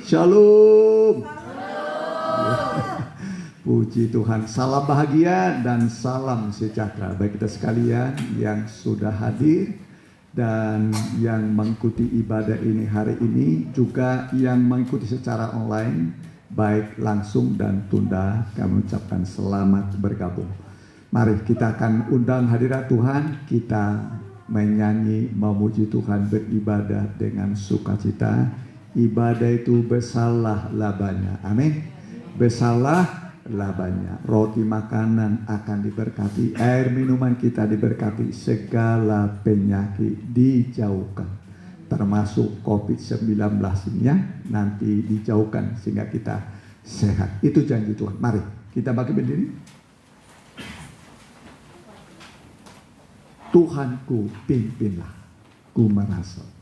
Shalom. Puji Tuhan. Salam bahagia dan salam sejahtera bagi kita sekalian yang sudah hadir dan yang mengikuti ibadah ini hari ini, juga yang mengikuti secara online, baik langsung dan tunda. Kami ucapkan selamat bergabung. Mari kita akan undang hadirat Tuhan, kita menyanyi, memuji Tuhan, beribadah dengan sukacita. Ibadah itu bersalah labanya. Amin. Bersalah labanya. Roti makanan akan diberkati, air minuman kita diberkati, segala penyakit dijauhkan, termasuk COVID-19 ini ya, nanti dijauhkan sehingga kita sehat. Itu janji Tuhan. Mari kita bangkit berdiri. Tuhanku pimpinlah, ku merasa.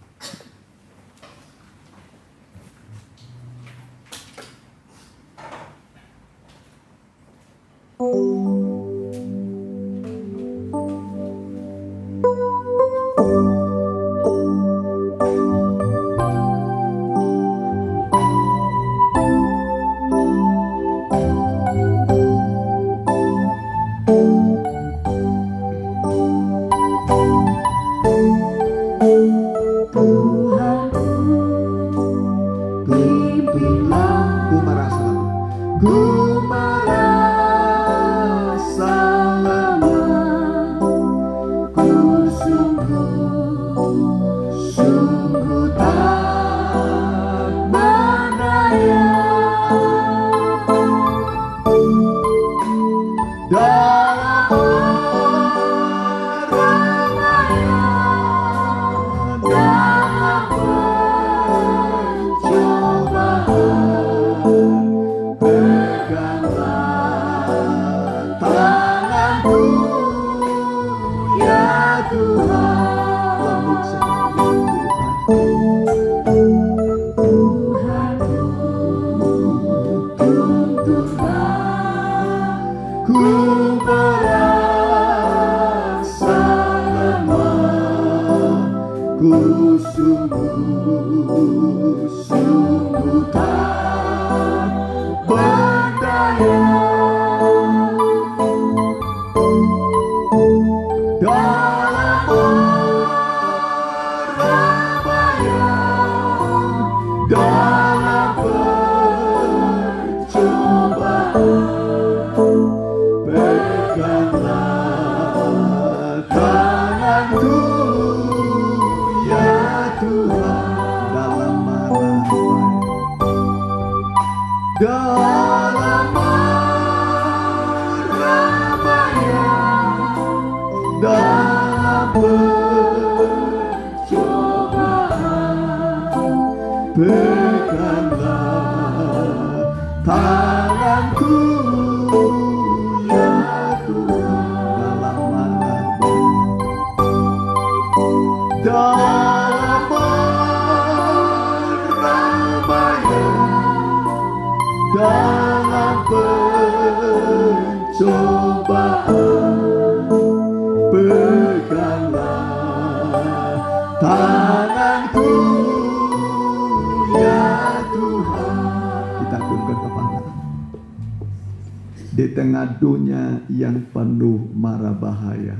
Di tengah dunia yang penuh mara bahaya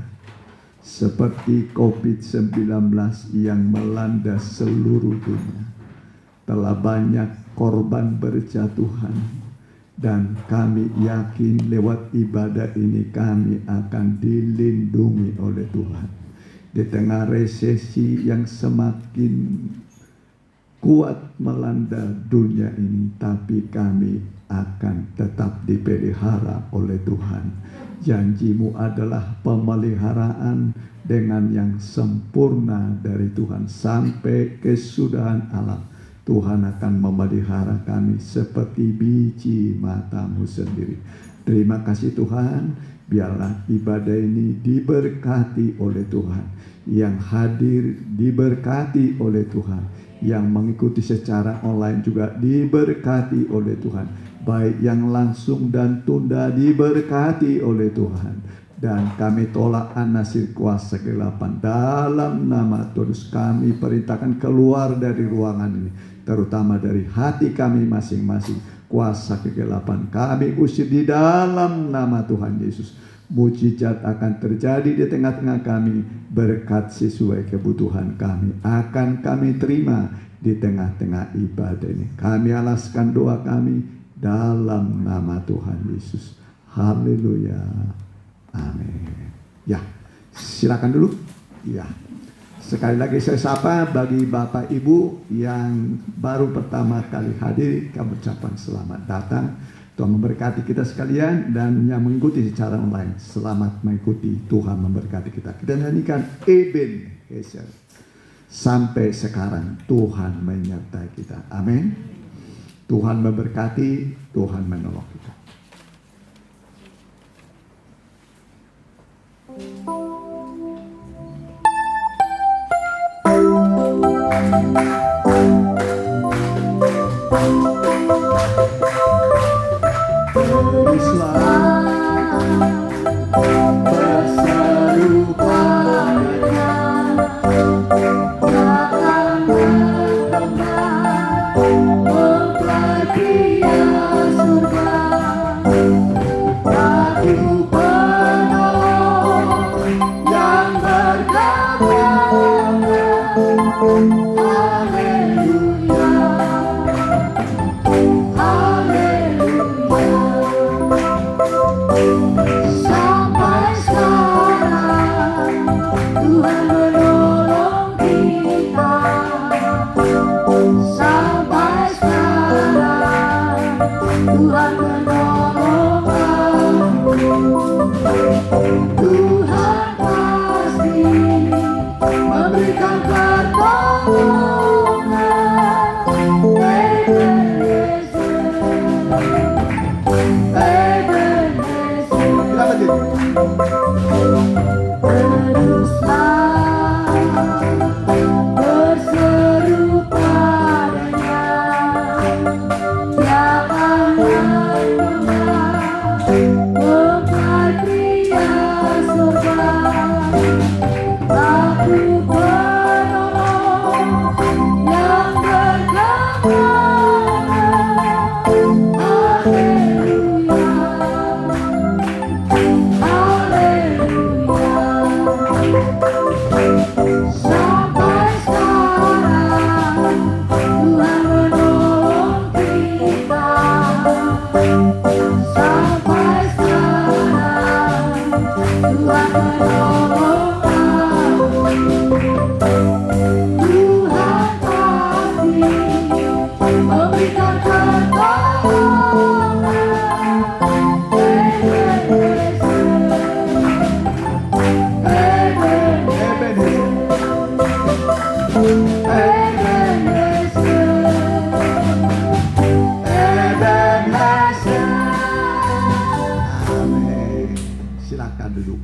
seperti COVID-19 yang melanda seluruh dunia, telah banyak korban berjatuhan, dan kami yakin lewat ibadah ini kami akan dilindungi oleh Tuhan. Di tengah resesi yang semakin kuat melanda dunia ini, tapi kami akan tetap dipelihara oleh Tuhan. Janji-Mu adalah pemeliharaan dengan yang sempurna dari Tuhan sampai kesudahan alam. Tuhan akan memelihara kami seperti biji mata-Mu sendiri. Terima kasih Tuhan, biarlah ibadah ini diberkati oleh Tuhan, yang hadir diberkati oleh Tuhan, yang mengikuti secara online juga diberkati oleh Tuhan, baik yang langsung dan tunda diberkati oleh Tuhan. Dan kami tolak anasir kuasa kegelapan dalam nama Tuhan. Kami perintahkan keluar dari ruangan ini terutama dari hati kami masing-masing. Kuasa kegelapan kami usir di dalam nama Tuhan Yesus. Mujizat akan terjadi di tengah-tengah kami, berkat sesuai kebutuhan kami akan kami terima di tengah-tengah ibadah ini. Kami alaskan doa kami dalam nama Tuhan Yesus. Haleluya. Amin. Ya, silakan dulu. Ya. Sekali lagi saya sapa bagi Bapak Ibu yang baru pertama kali hadir, kami ucapkan selamat datang. Tuhan memberkati kita sekalian, dan yang mengikuti secara online, selamat mengikuti. Tuhan memberkati kita. Kita nyanyikan Ebenezer. Sampai sekarang Tuhan menyertai kita. Amin. Tuhan memberkati, Tuhan menolong kita.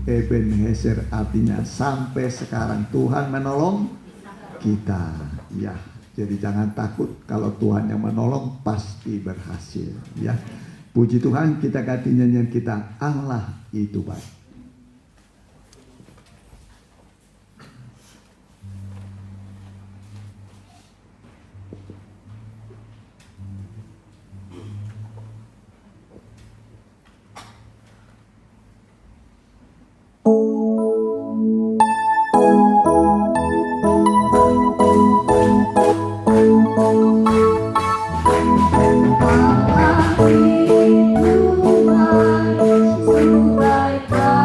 Ebenezer artinya sampai sekarang Tuhan menolong kita. Ya, jadi jangan takut, kalau Tuhan yang menolong pasti berhasil. Ya, puji Tuhan, kita ganti nyanyian kita, Allah itu baik. Tuhan,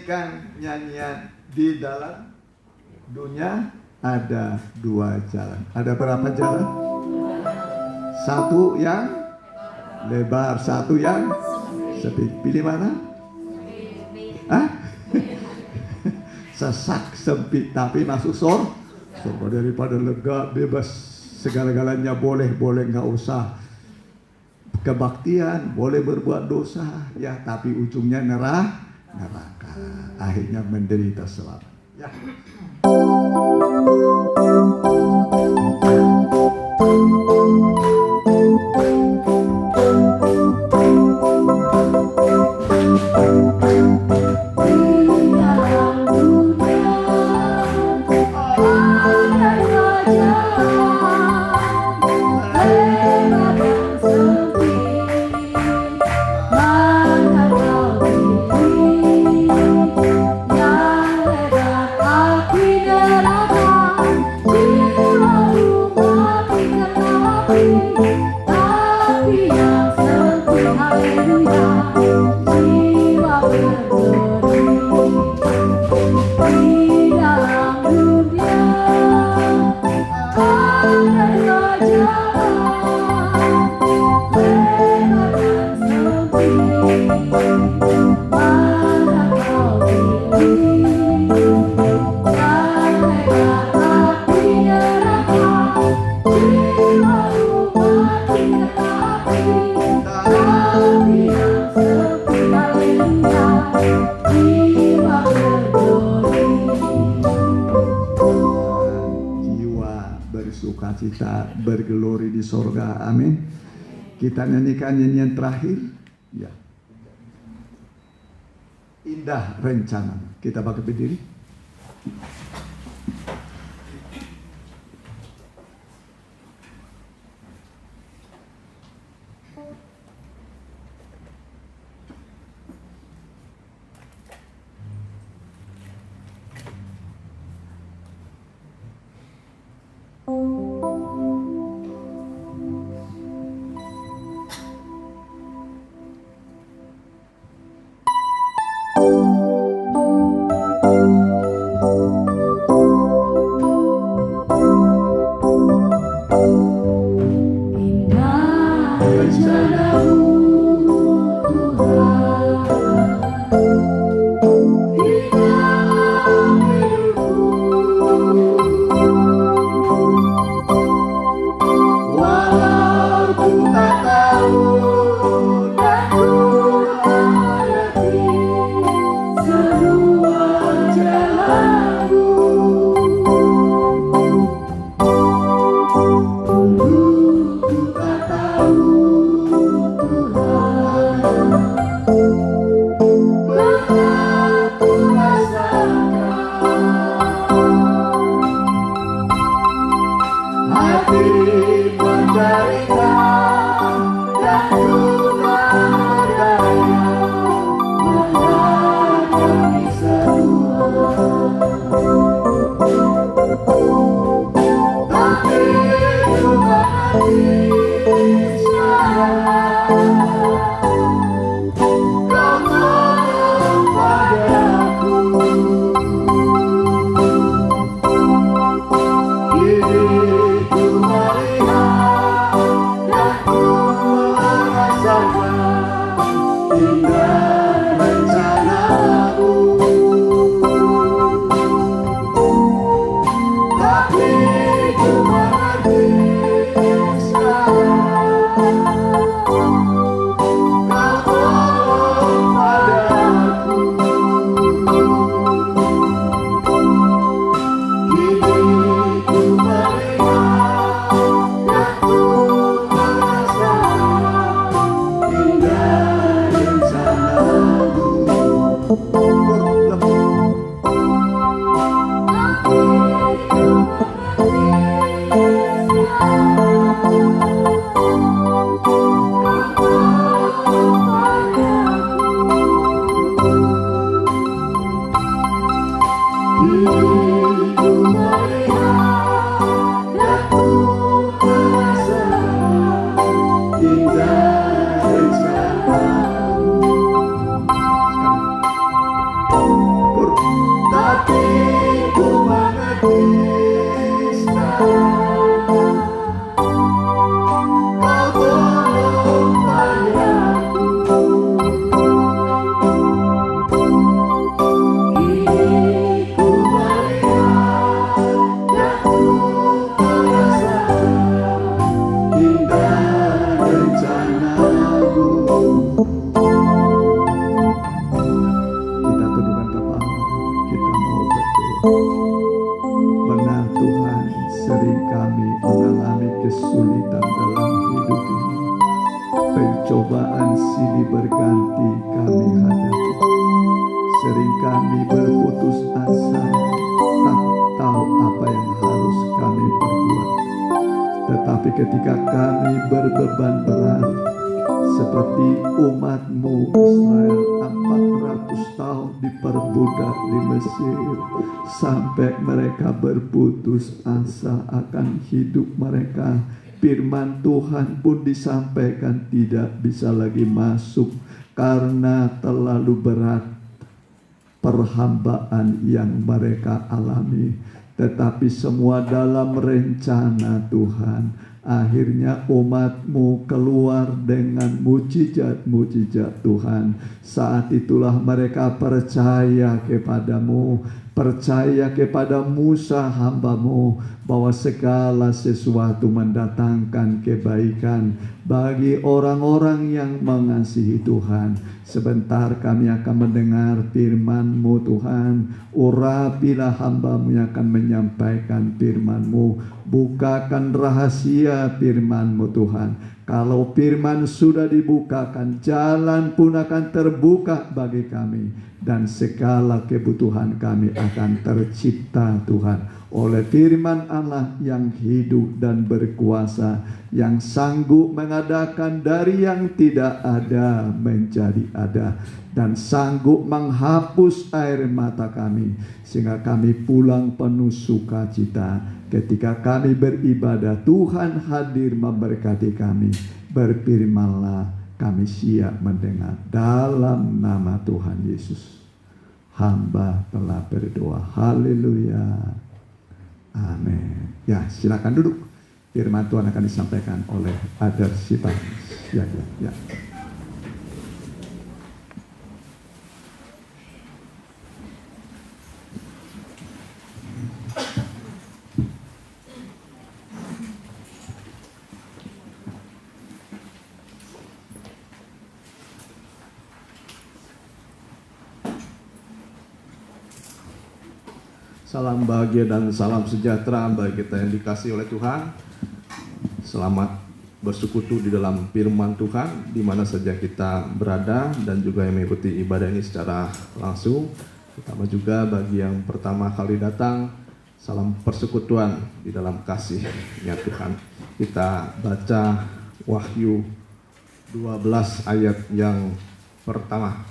menyanyikan nyanyian di dalam dunia ada 2 jalan. Ada berapa jalan? 1 yang lebar, 1 yang sempit. Pilih mana? Sesak sempit tapi masuk surga daripada lega bebas segala-galanya boleh nggak usah kebaktian, boleh berbuat dosa ya, tapi ujungnya neraka, akhirnya menderita selama ya. Sukacita bergelori di sorga, amin. Kita nyanyikan nyanyian terakhir ya, indah rencana. Kita pakai berdiri. kesulitan dalam hidup ini, pencobaan silih berganti kami hadapi. Sering kami berputus asa, tak tahu apa yang harus kami perbuat. Tetapi ketika kami berbeban berat, seperti umat-Mu Israel 400 tahun diperbudak di Mesir, sampai mereka berputus asa akan hidup mereka, firman Tuhan pun disampaikan tidak bisa lagi masuk karena terlalu berat perhambaan yang mereka alami. Tetapi semua dalam rencana Tuhan. Akhirnya umat-Mu keluar dengan mujizat-mujizat Tuhan. Saat itulah mereka percaya kepada-Mu, percaya kepada Musa hamba-Mu, bahwa segala sesuatu mendatangkan kebaikan bagi orang-orang yang mengasihi Tuhan. Sebentar kami akan mendengar firman-Mu Tuhan. Urapilah hamba-Mu yang akan menyampaikan firman-Mu. Bukakan rahasia firman-Mu Tuhan. Kalau firman sudah dibukakan, jalan pun akan terbuka bagi kami. Dan segala kebutuhan kami akan tercipta Tuhan. Oleh firman Allah yang hidup dan berkuasa, yang sanggup mengadakan dari yang tidak ada menjadi ada, dan sanggup menghapus air mata kami, sehingga kami pulang penuh sukacita. Ketika kami beribadah, Tuhan hadir memberkati kami. Berfirmanlah, kami siap mendengar. Dalam nama Tuhan Yesus, hamba telah berdoa. Haleluya. Amin. Ya, silakan duduk. Firman Tuhan akan disampaikan oleh Adar Sipanis. Ya. Salam bahagia dan salam sejahtera bagi kita yang dikasihi oleh Tuhan. Selamat bersekutu di dalam firman Tuhan di mana saja kita berada dan juga yang mengikuti ibadah ini secara langsung. Terutama juga bagi yang pertama kali datang, salam persekutuan di dalam kasih-Nya Tuhan. Kita baca Wahyu 12 ayat yang pertama.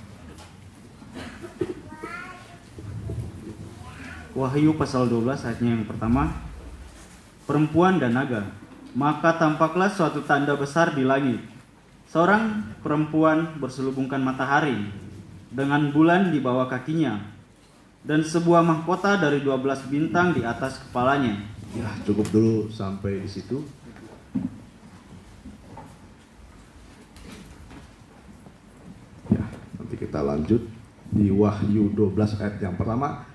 Wahyu pasal 12 ayatnya yang pertama. Perempuan dan naga. Maka tampaklah suatu tanda besar di langit. Seorang perempuan berselubungkan matahari dengan bulan di bawah kakinya, dan sebuah mahkota dari 12 bintang di atas kepalanya. Ya, cukup dulu sampai di situ. Ya, nanti kita lanjut di Wahyu 12 ayat yang pertama.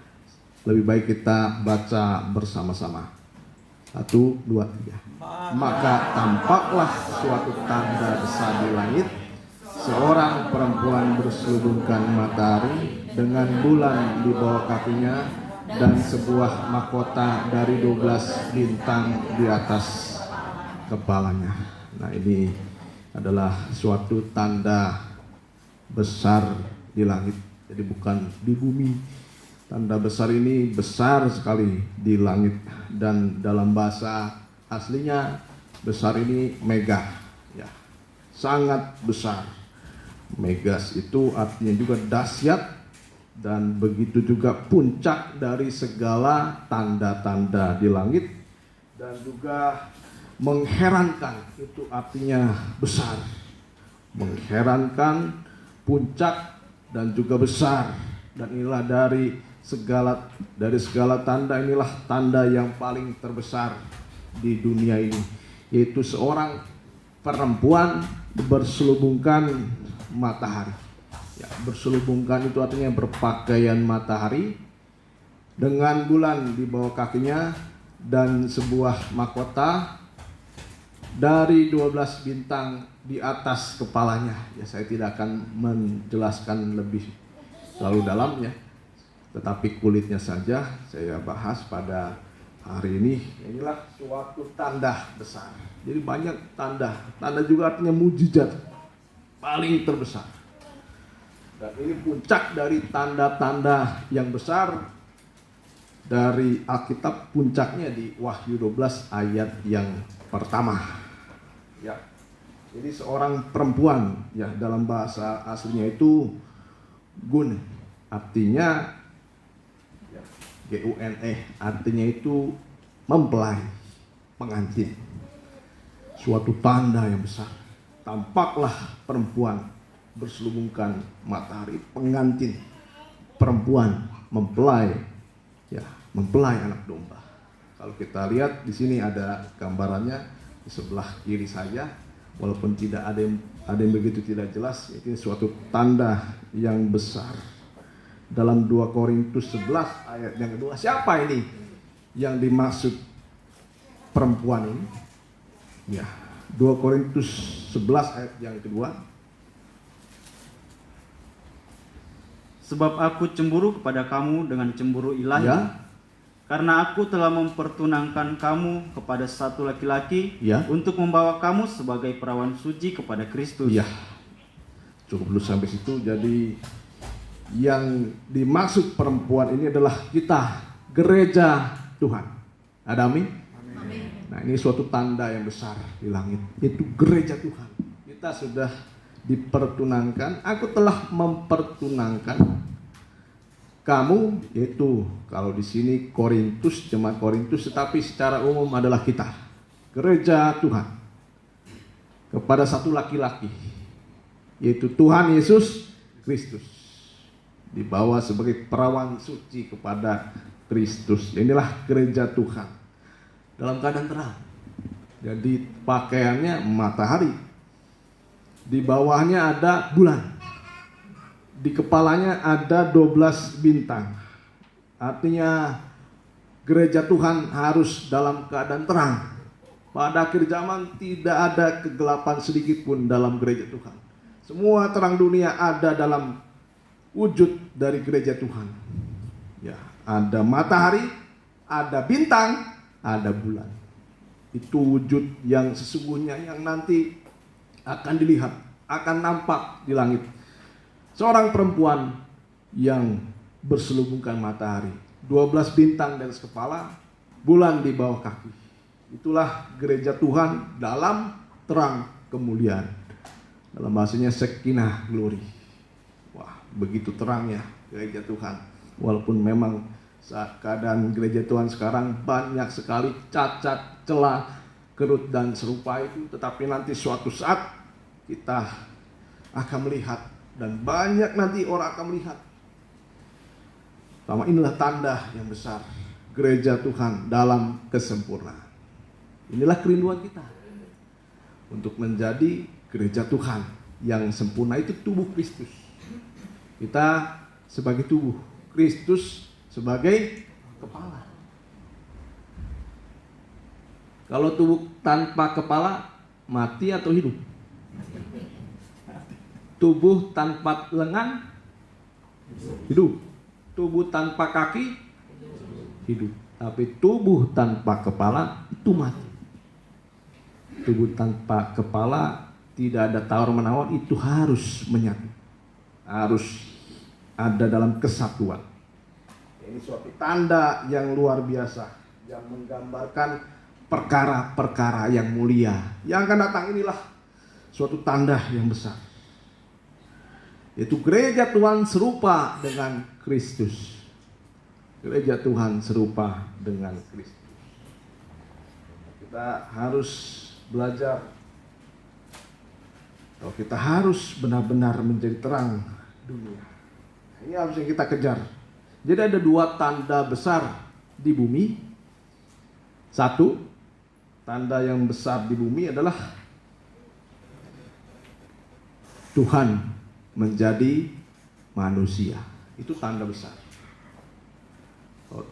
Lebih baik kita baca bersama-sama. 1, 2, 3. Maka tampaklah suatu tanda besar di langit, seorang perempuan berselubungkan matahari dengan bulan di bawah kakinya, dan sebuah mahkota dari 12 bintang di atas kepalanya. Nah, ini adalah suatu tanda besar di langit. Jadi bukan di bumi. Tanda besar ini besar sekali di langit, dan dalam bahasa aslinya besar ini mega, ya, sangat besar. Megas itu artinya juga dahsyat, dan begitu juga puncak dari segala tanda-tanda di langit, dan juga mengherankan. Itu artinya besar, mengherankan, puncak, dan juga besar. Dan inilah dari segala tanda, inilah tanda yang paling terbesar di dunia ini, yaitu seorang perempuan berselubungkan matahari. Ya, berselubungkan itu artinya berpakaian matahari dengan bulan di bawah kakinya, dan sebuah mahkota dari 12 bintang di atas kepalanya. Ya, saya tidak akan menjelaskan lebih terlalu dalam ya, tetapi kulitnya saja saya bahas pada hari ini inilah suatu tanda besar. Jadi banyak tanda. Tanda juga artinya mujizat paling terbesar. Dan ini puncak dari tanda-tanda yang besar dari Alkitab, puncaknya di Wahyu 12 ayat yang pertama. Ya. Jadi seorang perempuan, ya dalam bahasa aslinya itu gun, artinya ya, G-U-N-E, artinya itu mempelai, pengantin. Suatu tanda yang besar. Tampaklah perempuan berselubungkan matahari, pengantin, perempuan mempelai, ya mempelai anak domba. Kalau kita lihat di sini ada gambarannya di sebelah kiri saya, walaupun tidak ada yang begitu tidak jelas, itu suatu tanda yang besar. Dalam 2 Korintus 11 ayat yang kedua, siapa ini yang dimaksud perempuan ini? Ya, 2 Korintus 11 ayat yang kedua. Sebab aku cemburu kepada kamu dengan cemburu ilahi, Ya. karena aku telah mempertunangkan kamu kepada satu laki-laki, Ya. untuk membawa kamu sebagai perawan suci kepada Kristus. Ya, cukup dulu sampai situ. Jadi yang dimaksud perempuan ini adalah kita, gereja Tuhan. Ada amin? Nah, ini suatu tanda yang besar di langit, itu gereja Tuhan. Kita sudah dipertunangkan, aku telah mempertunangkan kamu, yaitu kalau di sini Korintus, jemaat Korintus, tetapi secara umum adalah kita, gereja Tuhan, kepada satu laki-laki, yaitu Tuhan Yesus Kristus, dibawa sebagai perawan suci kepada Kristus. Inilah gereja Tuhan dalam keadaan terang. Jadi pakaiannya matahari, di bawahnya ada bulan, di kepalanya ada 12 bintang. Artinya gereja Tuhan harus dalam keadaan terang. Pada akhir zaman tidak ada kegelapan sedikit pun dalam gereja Tuhan. Semua terang dunia ada dalam wujud dari gereja Tuhan. Ya, ada matahari, ada bintang, ada bulan. Itu wujud yang sesungguhnya yang nanti akan dilihat, akan nampak di langit. Seorang perempuan yang berselubungkan matahari, 12 bintang di atas kepala, bulan di bawah kaki. Itulah gereja Tuhan dalam terang kemuliaan. Dalam bahasanya Shekinah glory. Wah, begitu terangnya gereja Tuhan. Walaupun memang saat keadaan gereja Tuhan sekarang banyak sekali cacat, celah, kerut dan serupa itu, tetapi nanti suatu saat kita akan melihat, dan banyak nanti orang akan melihat. Sama inilah tanda yang besar, gereja Tuhan dalam kesempurnaan. Inilah kerinduan kita untuk menjadi gereja Tuhan yang sempurna, itu tubuh Kristus. Kita sebagai tubuh, Kristus sebagai kepala. Kalau tubuh tanpa kepala, mati atau hidup? Tubuh tanpa lengan, hidup. Tubuh tanpa kaki, hidup. Tapi tubuh tanpa kepala, itu mati. Tubuh tanpa kepala, tidak ada tawar-menawar, itu harus menyatu. Harus ada dalam kesatuan. Ini suatu tanda yang luar biasa, yang menggambarkan perkara-perkara yang mulia. Yang akan datang inilah suatu tanda yang besar. Yaitu gereja Tuhan serupa dengan Kristus. Gereja Tuhan serupa dengan Kristus. Kita harus belajar. Kita harus benar-benar menjadi terang dunia. Ini harus yang kita kejar. Jadi ada 2 tanda besar di bumi. Satu, tanda yang besar di bumi adalah Tuhan menjadi manusia. Itu tanda besar.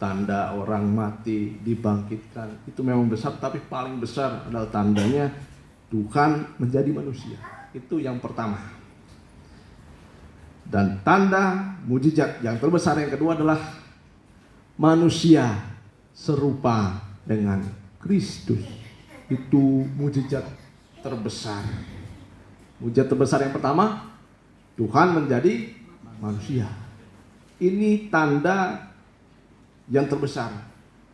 Tanda orang mati dibangkitkan, itu memang besar, tapi paling besar adalah tandanya Tuhan menjadi manusia. Itu yang pertama. Dan tanda mujizat yang terbesar yang kedua adalah manusia serupa dengan Kristus. Itu mujizat terbesar. Mujizat terbesar yang pertama, Tuhan menjadi manusia. Ini tanda yang terbesar.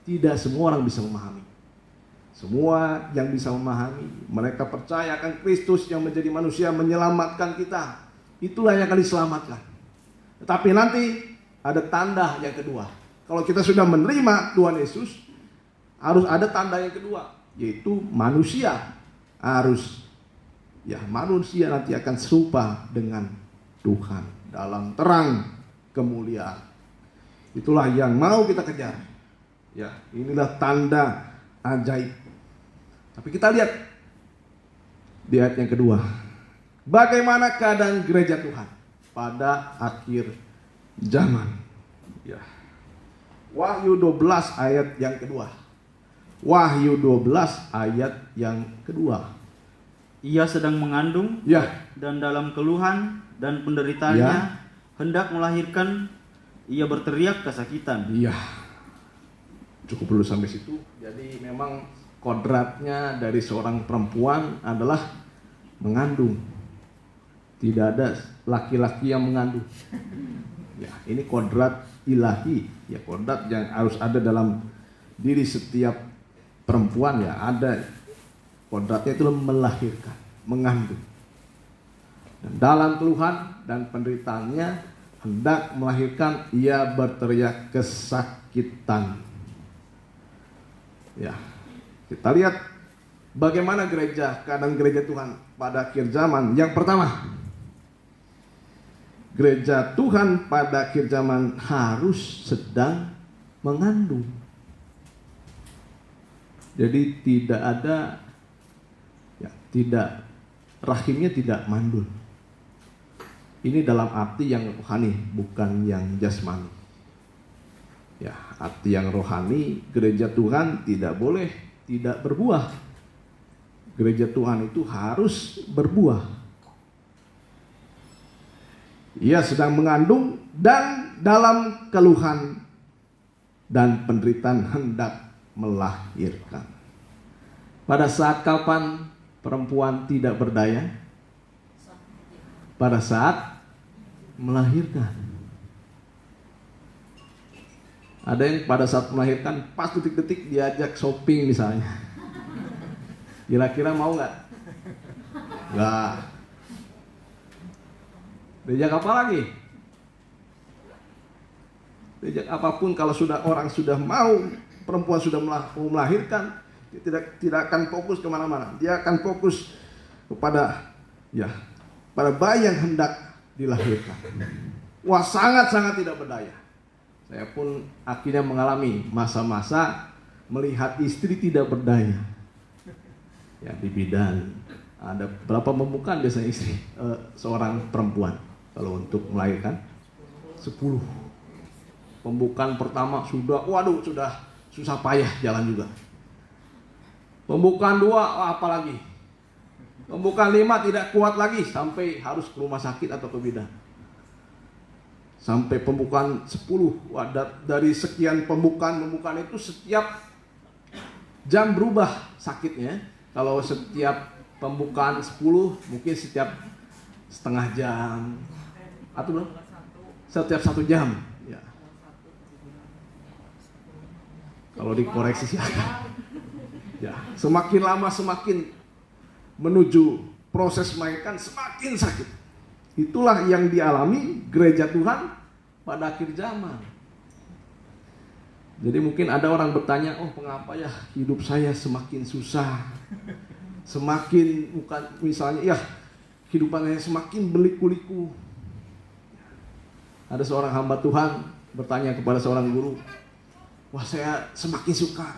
Tidak semua orang bisa memahami. Semua yang bisa memahami, mereka percaya akan Kristus yang menjadi manusia menyelamatkan kita. Itulah yang akan diselamatkan. Tetapi nanti ada tanda yang kedua. Kalau kita sudah menerima Tuhan Yesus, harus ada tanda yang kedua, yaitu manusia harus, manusia nanti akan serupa dengan Tuhan dalam terang kemuliaan. Itulah yang mau kita kejar. Ya, inilah tanda ajaib. Tapi kita lihat di ayat yang kedua, bagaimana keadaan gereja Tuhan pada akhir zaman. Ya. Wahyu 12 ayat yang kedua. Wahyu 12 ayat yang kedua. Ia sedang mengandung, dan dalam keluhan dan penderitaannya hendak melahirkan, ia berteriak kesakitan. Iya. Cukup dulu sampai situ. Jadi memang kodratnya dari seorang perempuan adalah mengandung. Tidak ada laki-laki yang mengandung. Ya, ini kodrat ilahi, ya kodrat yang harus ada dalam diri setiap perempuan, ya ada kodratnya itu melahirkan, mengandung. Dan dalam keluhan dan penderitaannya hendak melahirkan, ia berteriak kesakitan. Ya, kita lihat bagaimana keadaan gereja Tuhan pada akhir zaman. Yang pertama, gereja Tuhan pada akhir zaman harus sedang mengandung. Jadi tidak ada, rahimnya tidak mandul. Ini dalam arti yang rohani, bukan yang jasmani. Ya, arti yang rohani, gereja Tuhan tidak boleh tidak berbuah. Gereja Tuhan itu harus berbuah. Ia sedang mengandung dan dalam keluhan dan penderitaan hendak melahirkan. Pada saat kapan perempuan tidak berdaya? Pada saat melahirkan. Ada yang pada saat melahirkan pas detik-detik diajak shopping misalnya. Kira-kira mau nggak? Nggak. Diajak apa lagi? Diajak apapun, kalau orang sudah mau, perempuan sudah mau melahirkan, dia tidak akan fokus kemana-mana. Dia akan fokus kepada pada bayi yang hendak dilahirkan. Wah, sangat-sangat tidak berdaya. Saya pun akhirnya mengalami masa-masa melihat istri tidak berdaya. Ya, di bidan ada berapa pembukaan biasanya istri seorang perempuan kalau untuk melahirkan? 10. Pembukaan pertama sudah susah payah jalan juga. Pembukaan 2 apalagi. Pembukaan 5 tidak kuat lagi sampai harus ke rumah sakit atau ke bidan. Sampai pembukaan 10, dari sekian pembukaan itu setiap jam berubah sakitnya. Kalau setiap pembukaan 10 mungkin setiap setengah jam atau belum? Setiap 1 jam. Ya. Kalau dikoreksi silakan. Ya, semakin lama semakin menuju proses melahirkan semakin sakit. Itulah yang dialami gereja Tuhan pada akhir zaman. Jadi mungkin ada orang bertanya, mengapa ya hidup saya semakin susah, semakin bukan misalnya kehidupan saya semakin berliku-liku. Ada seorang hamba Tuhan bertanya kepada seorang guru, saya semakin sukar,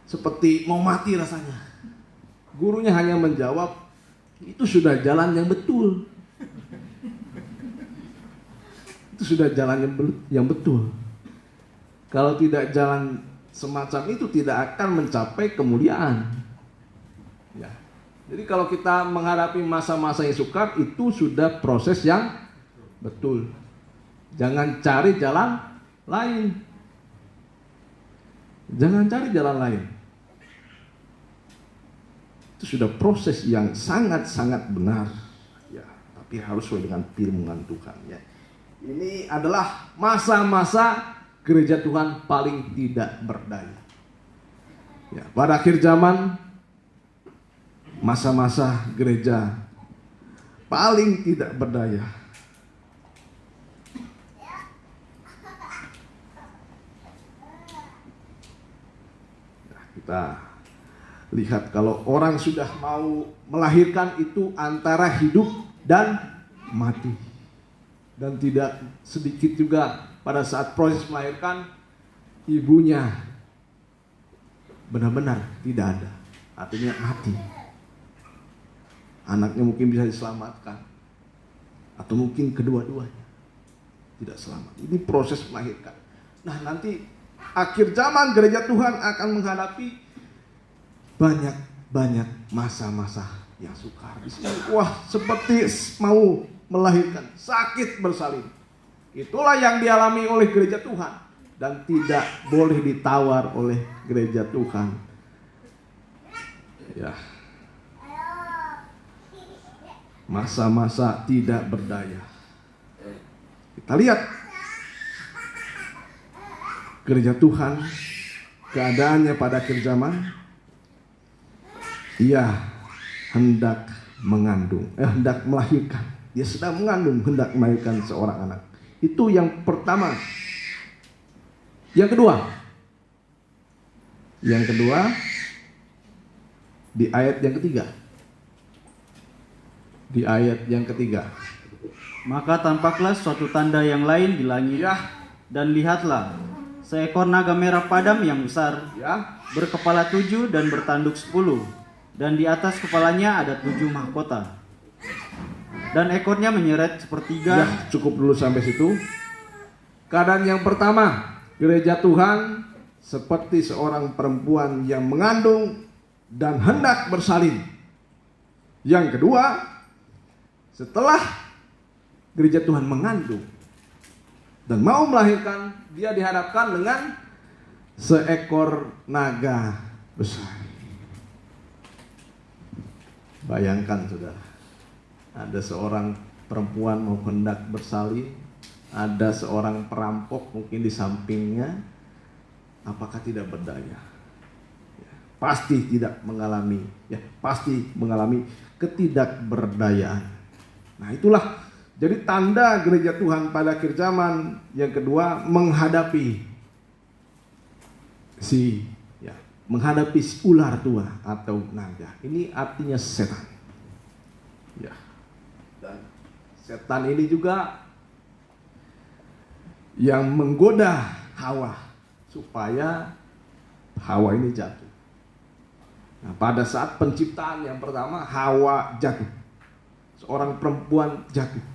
seperti mau mati rasanya. Gurunya hanya menjawab, itu sudah jalan yang betul. Itu sudah jalan yang betul. Kalau tidak jalan semacam itu tidak akan mencapai kemuliaan. Ya. Jadi kalau kita menghadapi masa-masa yang sukar, itu sudah proses yang betul. Jangan cari jalan lain. Jangan cari jalan lain. Itu sudah proses yang sangat-sangat benar. Ya, tapi harus sesuai dengan firman Tuhan. Ya. Ini adalah masa-masa gereja Tuhan paling tidak berdaya. Ya, pada akhir zaman, masa-masa gereja paling tidak berdaya. Nah, kita lihat kalau orang sudah mau melahirkan itu antara hidup dan mati. Dan tidak sedikit juga pada saat proses melahirkan, ibunya benar-benar tidak ada. Artinya mati. Anaknya mungkin bisa diselamatkan. Atau mungkin kedua-duanya tidak selamat. Ini proses melahirkan. Nah, nanti akhir zaman gereja Tuhan akan menghadapi banyak masa-masa yang sukar. Di sini, wah, seperti mau melahirkan, sakit bersalin. Itulah yang dialami oleh gereja Tuhan dan tidak boleh ditawar oleh gereja Tuhan. Ya. Masa-masa tidak berdaya. Kita lihat gereja Tuhan, keadaannya pada akhir zaman, ia hendak hendak melahirkan. Dia sedang mengandung, hendak melahirkan seorang anak. Itu yang pertama. Yang kedua, di ayat yang ketiga. Maka tampaklah suatu tanda yang lain di langit, Ya. dan lihatlah, seekor naga merah padam yang besar, Ya. berkepala 7 dan bertanduk 10, dan di atas kepalanya ada 7 mahkota. Dan ekornya menyeret sepertiga. Ya, cukup dulu sampai situ. Keadaan yang pertama, gereja Tuhan seperti seorang perempuan yang mengandung dan hendak bersalin. Yang kedua, setelah gereja Tuhan mengandung dan mau melahirkan, dia dihadapkan dengan seekor naga besar. Bayangkan, saudara, ada seorang perempuan mau hendak bersalin, ada seorang perampok mungkin di sampingnya, apakah tidak berdaya? Ya, pasti tidak mengalami, pasti mengalami ketidakberdayaan. Nah, itulah jadi tanda gereja Tuhan pada akhir zaman. Yang kedua, menghadapi menghadapi ular tua atau naga. Ini artinya setan. Ya. Dan setan ini juga yang menggoda Hawa supaya Hawa ini jatuh. Nah, pada saat penciptaan yang pertama, Hawa jatuh. Seorang perempuan jatuh.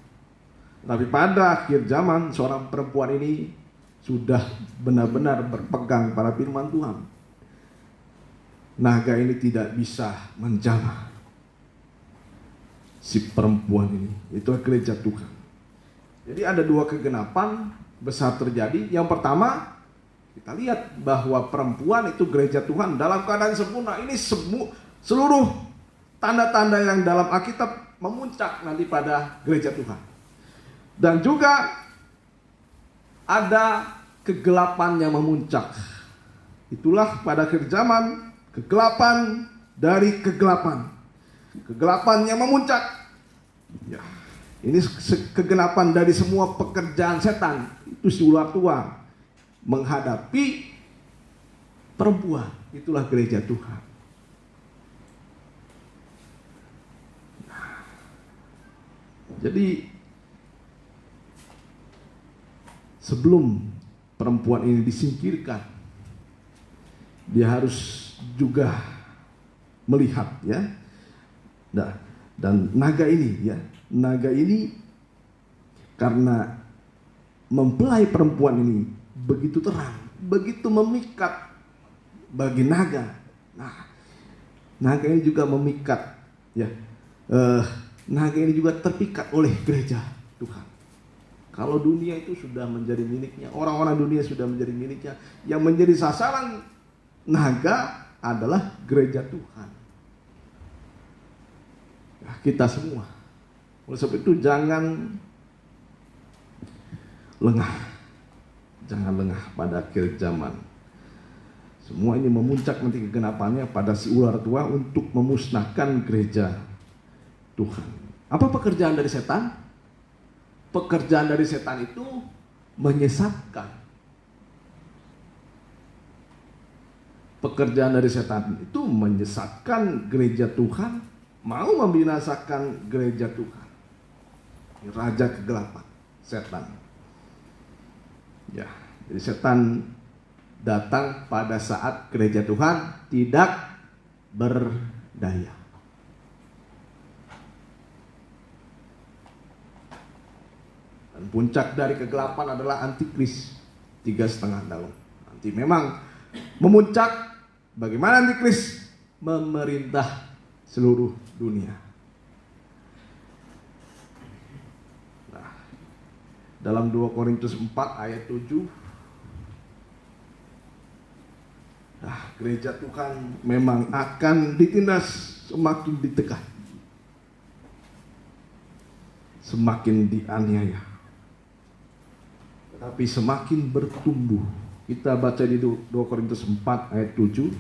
Tapi pada akhir zaman, seorang perempuan ini sudah benar-benar berpegang pada firman Tuhan. Naga ini tidak bisa menjamah si perempuan ini. Itu gereja Tuhan. Jadi ada dua kegenapan besar terjadi. Yang pertama, kita lihat bahwa perempuan itu gereja Tuhan dalam keadaan sempurna. Ini seluruh tanda-tanda yang dalam Alkitab memuncak nanti pada gereja Tuhan. Dan juga ada kegelapan yang memuncak. Itulah pada akhir zaman, kegelapan dari kegelapan. Kegelapan yang memuncak. Ya, ini kegelapan dari semua pekerjaan setan. Itu si ular tua menghadapi perempuan. Itulah gereja Tuhan. Nah, jadi sebelum perempuan ini disingkirkan, dia harus juga melihat, ya. Nah, dan naga ini karena mempelai perempuan ini begitu terang, begitu memikat bagi naga. Nah, naga ini juga memikat, ya. Naga ini juga terpikat oleh gereja Tuhan. Kalau dunia itu sudah menjadi miliknya, orang-orang dunia sudah menjadi miliknya, yang menjadi sasaran naga adalah gereja Tuhan. Ya, kita semua. Oleh sebab itu jangan lengah. Jangan lengah pada akhir zaman. Semua ini memuncak nanti kegenapannya pada si ular tua untuk memusnahkan gereja Tuhan. Apa pekerjaan dari setan? Pekerjaan dari setan itu menyesatkan. Pekerjaan dari setan itu menyesatkan gereja Tuhan, mau membinasakan gereja Tuhan. Raja kegelapan, setan. Ya, jadi setan datang pada saat gereja Tuhan tidak berdaya. Dan puncak dari kegelapan adalah antikris 3,5 tahun. Nanti memang memuncak bagaimana antikris memerintah seluruh dunia. Nah, dalam 2 Korintus 4 ayat 7, gereja Tuhan memang akan ditindas semakin ditekan, semakin dianiaya, tetapi semakin bertumbuh. Kita baca di 2 Korintus 4 ayat 7.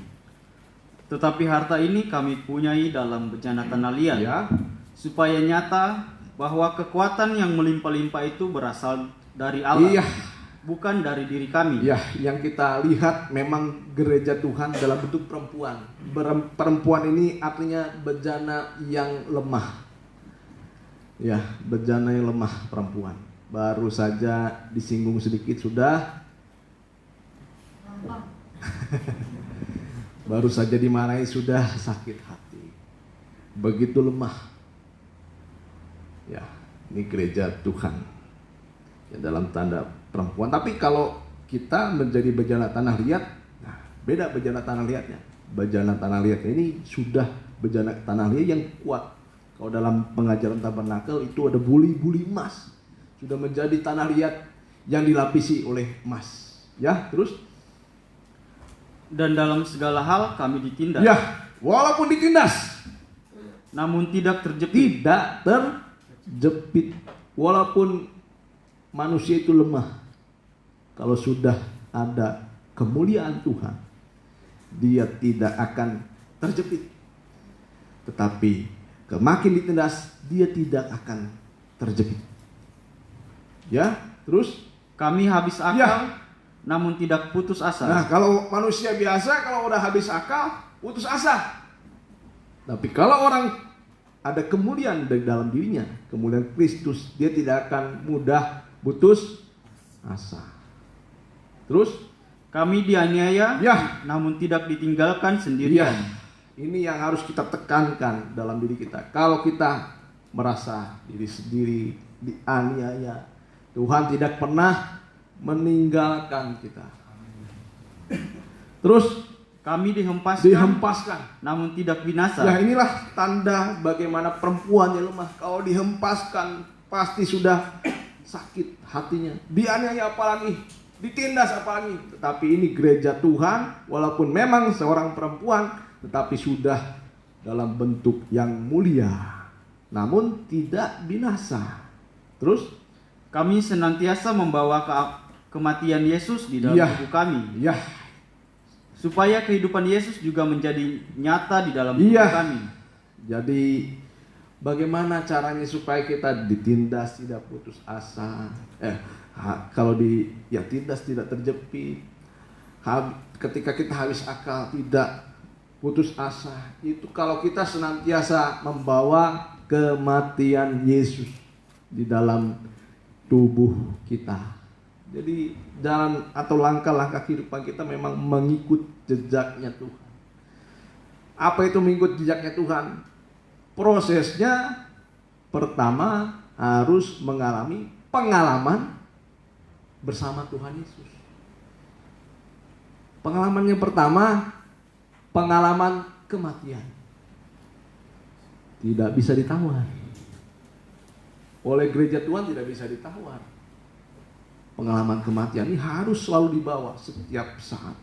Tetapi harta ini kami punyai dalam bejana tanah liat, Ya, supaya nyata bahwa kekuatan yang melimpah-limpah itu berasal dari Allah, iya, bukan dari diri kami. ya, yang kita lihat memang gereja Tuhan dalam bentuk perempuan. Perempuan ini artinya bejana yang lemah. Ya, bejana yang lemah, perempuan. Baru saja disinggung sedikit sudah baru saja dimarahi sudah sakit hati. Begitu lemah. Ya, ini gereja Tuhan. Ya, dalam tanda perempuan. Tapi kalau kita menjadi bejana tanah liat, nah, beda bejana tanah liatnya. Bejana tanah liat ini sudah bejana tanah liat yang kuat. Kalau dalam pengajaran tabernakel itu ada buli-buli emas. Sudah menjadi tanah liat yang dilapisi oleh emas. Ya, terus? Dan dalam segala hal kami ditindas, Ya, walaupun ditindas, namun tidak terjepit. tidak terjepit. Walaupun manusia itu lemah, kalau sudah ada kemuliaan Tuhan, dia tidak akan terjepit. Tetapi makin ditindas, dia tidak akan terjepit. Ya, terus? Kami habis akal, Ya. namun tidak putus asa. Nah, kalau manusia biasa, kalau udah habis akal, putus asa. Tapi kalau orang ada kemuliaan dari dalam dirinya, kemuliaan Kristus, dia tidak akan mudah putus asa. Terus? Kami dianiaya, Ya. namun tidak ditinggalkan Iya, sendirian. ini yang harus kita tekankan dalam diri kita. Kalau kita merasa diri sendiri dianiaya, Tuhan tidak pernah meninggalkan kita. Terus Kami dihempaskan, dihempaskan. namun tidak binasa. Ya, inilah tanda bagaimana perempuan yang lemah. Kalau dihempaskan pasti sudah sakit hatinya. Dianiaya apalagi, ditindas apalagi. Tetapi ini gereja Tuhan, walaupun memang seorang perempuan, tetapi sudah dalam bentuk yang mulia, namun tidak binasa. Terus? Kami senantiasa membawa kematian Yesus di dalam Ya. tubuh kami, Ya, supaya kehidupan Yesus juga menjadi nyata di dalam tubuh Iya. kami. jadi bagaimana caranya supaya kita ditindas tidak putus asa? Kalau tindas tidak terjepit. Ketika kita habis akal tidak putus asa. Itu kalau kita senantiasa membawa kematian Yesus di dalam tubuh kita. Jadi jalan atau langkah-langkah kehidupan kita memang mengikut jejaknya Tuhan. Apa itu mengikut jejaknya Tuhan? Prosesnya pertama harus mengalami pengalaman bersama Tuhan Yesus. Pengalaman yang pertama, pengalaman kematian. Tidak bisa ditawar. Oleh gereja Tuhan tidak bisa ditawar. Pengalaman kematian ini harus selalu dibawa setiap saat.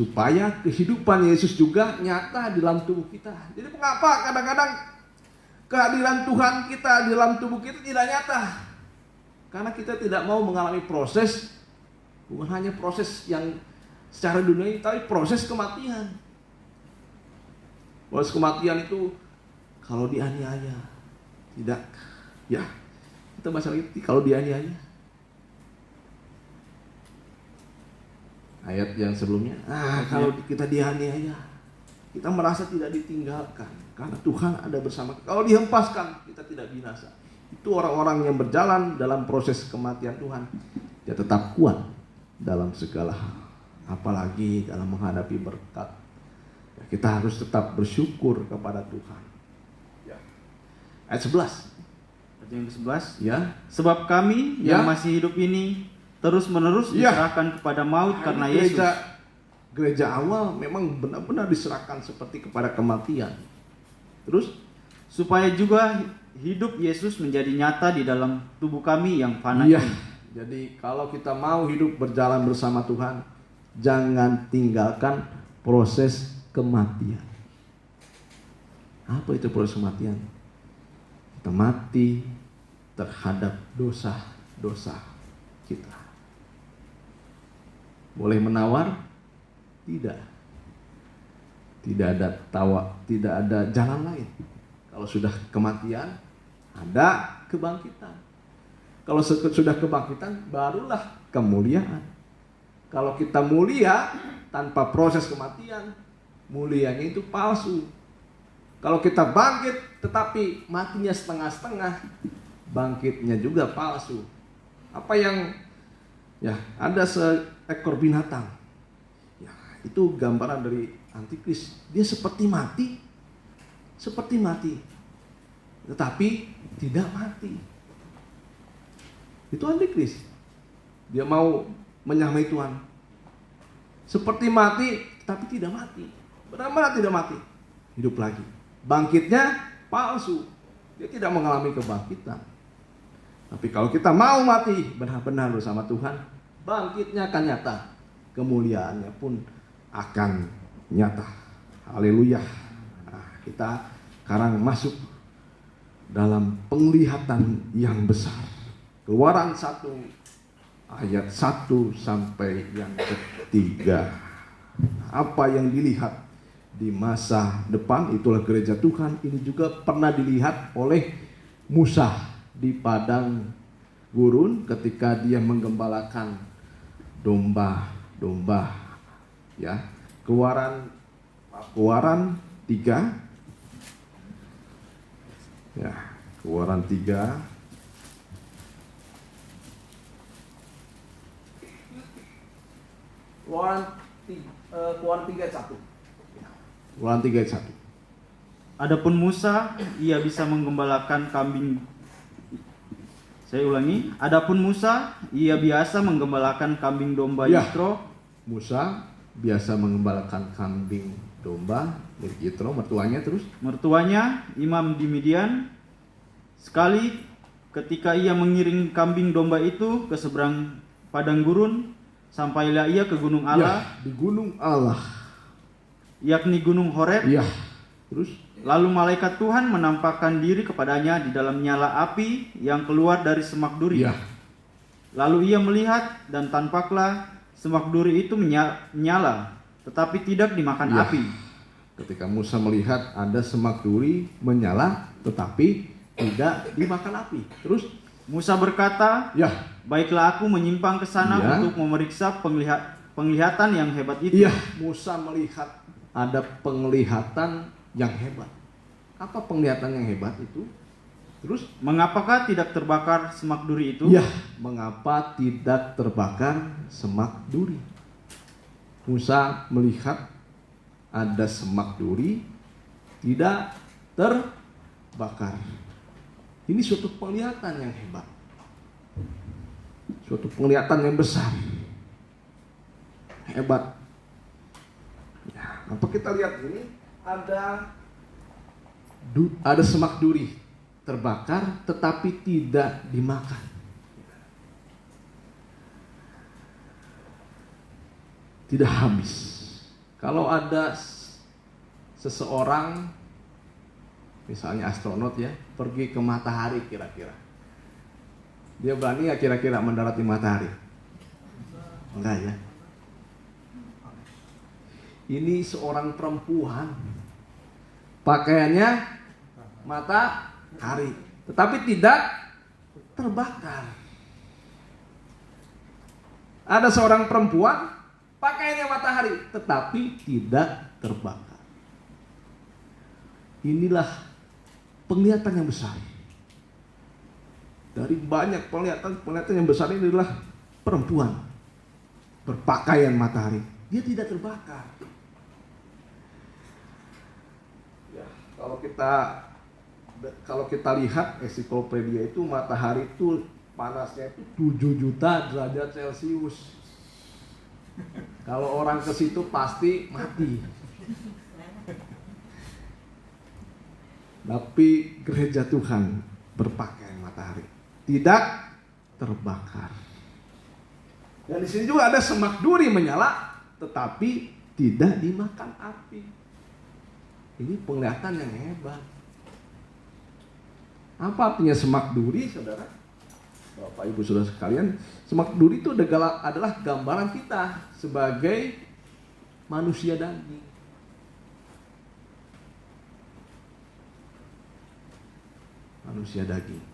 supaya kehidupan Yesus juga nyata di dalam tubuh kita. Jadi mengapa kadang-kadang kehadiran Tuhan kita di dalam tubuh kita tidak nyata? Karena kita tidak mau mengalami proses, bukan hanya proses yang secara dunia, tapi proses kematian. Proses kematian itu kalau dianiaya, tidak, ya kita bahas lagi kalau dianiaya. Ayat yang sebelumnya, kalau kita dianiaya, kita merasa tidak ditinggalkan karena Tuhan ada bersama kita. Kalau dihempaskan, kita tidak binasa. Itu orang-orang yang berjalan dalam proses kematian Tuhan, dia tetap kuat dalam segala hal, apalagi dalam menghadapi berkat. Kita harus tetap bersyukur kepada Tuhan. Ayat 11. Ayat yang ke-11. Ya. Sebab kami yang masih hidup ini terus-menerus diserahkan kepada maut karena Yesus. Gereja awal memang benar-benar diserahkan seperti kepada kematian. Terus supaya juga hidup Yesus menjadi nyata di dalam tubuh kami yang fana ini. ini. Jadi kalau kita mau hidup berjalan bersama Tuhan, jangan tinggalkan proses kematian. Apa itu proses kematian? Kita mati terhadap dosa-dosa kita. Boleh menawar? Tidak. Tidak ada jalan lain. Kalau sudah kematian, ada kebangkitan. Kalau sudah kebangkitan, barulah kemuliaan. Kalau kita mulia tanpa proses kematian, mulianya itu palsu. Kalau kita bangkit tetapi matinya setengah-setengah, bangkitnya juga palsu. Apa yang ada seekor binatang. Ya, itu gambaran dari antikris. Dia seperti mati, tetapi tidak mati. Itu antikris. Dia mau menyamai Tuhan. Seperti mati, tapi tidak mati. Benar-benar tidak mati. Hidup lagi. Bangkitnya palsu. Dia tidak mengalami kebangkitan. Tapi kalau kita mau mati benar-benar bersama Tuhan, bangkitnya akan nyata. Kemuliaannya pun akan nyata. Haleluya. Nah, kita sekarang masuk dalam penglihatan yang besar. Keluaran 1 ayat 1 sampai yang ketiga. Apa yang dilihat di masa depan, itulah gereja Tuhan. Ini juga pernah dilihat oleh Musa di padang gurun ketika dia menggembalakan domba-domba. Ya, Keluaran 3. Ya, Keluaran 3. Keluaran 3 ayat 1. Keluaran 3 ayat 1. Adapun Musa, ia bisa menggembalakan kambing. Saya ulangi. Adapun Musa, ia biasa menggembalakan kambing domba Yitro. Musa biasa menggembalakan kambing domba milik Yitro, mertuanya. Terus mertuanya imam di Midian. Sekali ketika ia mengiring kambing domba itu ke seberang padang gurun, sampailah ia ke gunung Allah. Di gunung Allah, yakni gunung Horeb. Terus lalu malaikat Tuhan menampakkan diri kepadanya di dalam nyala api yang keluar dari semak duri. Lalu ia melihat, dan tampaklah semak duri itu menyala, tetapi tidak dimakan api. Ketika Musa melihat ada semak duri menyala, tetapi tidak dimakan api. Terus Musa berkata, baiklah aku menyimpang ke sana untuk memeriksa penglihatan yang hebat itu. Musa melihat ada penglihatan yang hebat. Apa penglihatan yang hebat itu? Terus mengapakah tidak terbakar semak duri itu? Mengapa tidak terbakar semak duri? Musa melihat ada semak duri tidak terbakar. Ini suatu penglihatan yang hebat. Suatu penglihatan yang besar. Hebat. Apa kita lihat ini? Ada semak duri terbakar tetapi tidak dimakan. Tidak habis. Kalau ada seseorang, misalnya astronot ya, pergi ke matahari kira-kira, dia berani ya kira-kira mendarat di matahari? Enggak ya. Ini seorang perempuan, pakaiannya matahari, tetapi tidak terbakar. Ada seorang perempuan, pakaiannya matahari, tetapi tidak terbakar. Inilah penglihatan yang besar. Dari banyak penglihatan yang besar ini adalah perempuan berpakaian matahari. Dia tidak terbakar. Ya, kalau kita lihat ensiklopedia itu, matahari itu panasnya itu 7 juta derajat Celcius. Kalau orang ke situ pasti mati. Tapi gereja Tuhan berpakaian matahari, tidak terbakar. Dan di sini juga ada semak duri menyala, tetapi tidak dimakan api. Ini penglihatan yang hebat. Apa artinya semak duri, saudara? Bapak Ibu Saudara sekalian, semak duri itu adalah gambaran kita sebagai manusia daging. Manusia daging.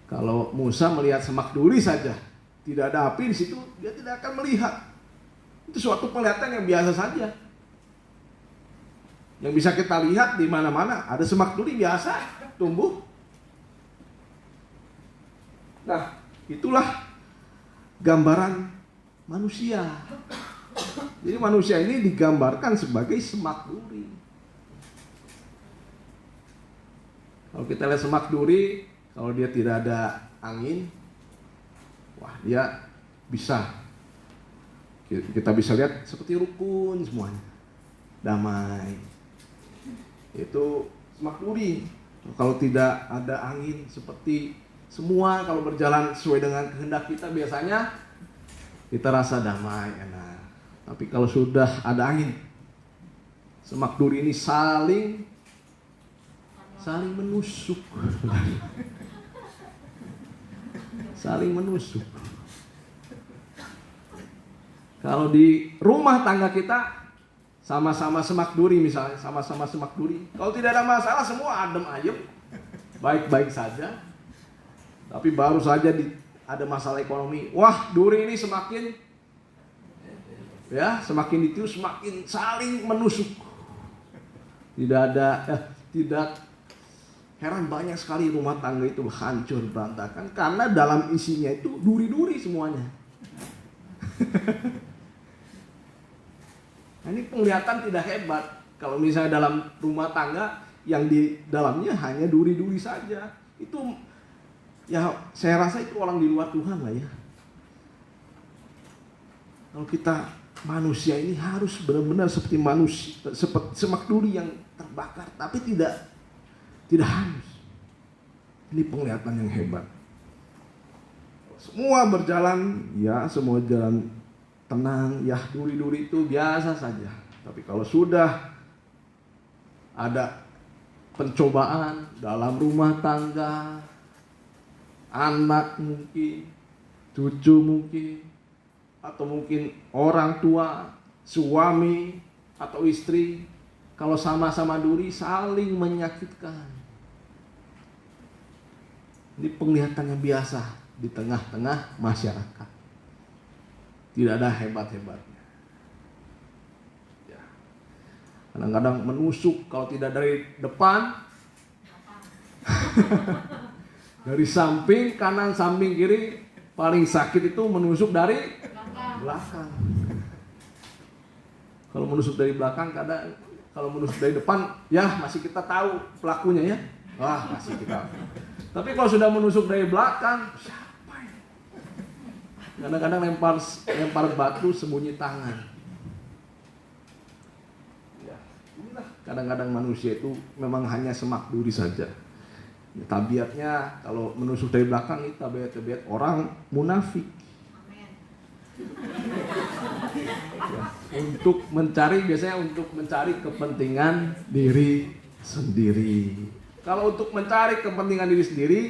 Kalau Musa melihat semak duri saja, tidak ada api di situ, dia tidak akan melihat. Itu suatu penglihatan yang biasa saja. Yang bisa kita lihat di mana-mana, ada semak duri biasa tumbuh. Nah, itulah gambaran manusia. Jadi manusia ini digambarkan sebagai semak duri. Kalau kita lihat semak duri, kalau dia tidak ada angin, wah dia bisa, kita bisa lihat seperti rukun semuanya, damai. Itu semak duri. Kalau tidak ada angin, seperti semua kalau berjalan sesuai dengan kehendak kita, biasanya kita rasa damai, enak. Tapi kalau sudah ada angin, semak duri ini saling menusuk. Saling menusuk. Kalau di rumah tangga kita sama-sama semak duri misalnya, sama-sama semak duri. Kalau tidak ada masalah, semua adem ayem, baik-baik saja. Tapi baru saja ada masalah ekonomi, wah duri ini semakin ditiup, semakin saling menusuk. Tidak heran banyak sekali rumah tangga itu hancur berantakan karena dalam isinya itu duri-duri semuanya. Nah, ini penglihatan tidak hebat. Kalau misalnya dalam rumah tangga yang di dalamnya hanya duri-duri saja, itu ya saya rasa itu orang di luar Tuhan lah ya. Kalau kita manusia ini harus benar-benar seperti manusia, seperti semak duri yang terbakar tapi tidak hangus. Ini penglihatan yang hebat. Semua berjalan, ya semua jalan tenang, ya duri-duri itu biasa saja. Tapi kalau sudah ada pencobaan dalam rumah tangga, anak mungkin, cucu mungkin, atau mungkin orang tua, suami atau istri, kalau sama-sama duri saling menyakitkan. Ini penglihatan yang biasa di tengah-tengah masyarakat. Tidak ada hebat-hebatnya. Ya. Kadang-kadang menusuk, kalau tidak dari depan, dari samping kanan, samping kiri. Paling sakit itu menusuk dari belakang. Kalau menusuk dari belakang, kalau menusuk dari depan, ya masih kita tahu pelakunya ya. Wah, masih kita. Tapi kalau sudah menusuk dari belakang, siapa ini? Kadang-kadang lempar batu sembunyi tangan. Ya, inilah kadang-kadang manusia itu memang hanya semak duri saja. Tabiatnya kalau menusuk dari belakang itu tabiat orang munafik. Amen. Ya. biasanya untuk mencari kepentingan diri sendiri. Kalau untuk mencari kepentingan diri sendiri,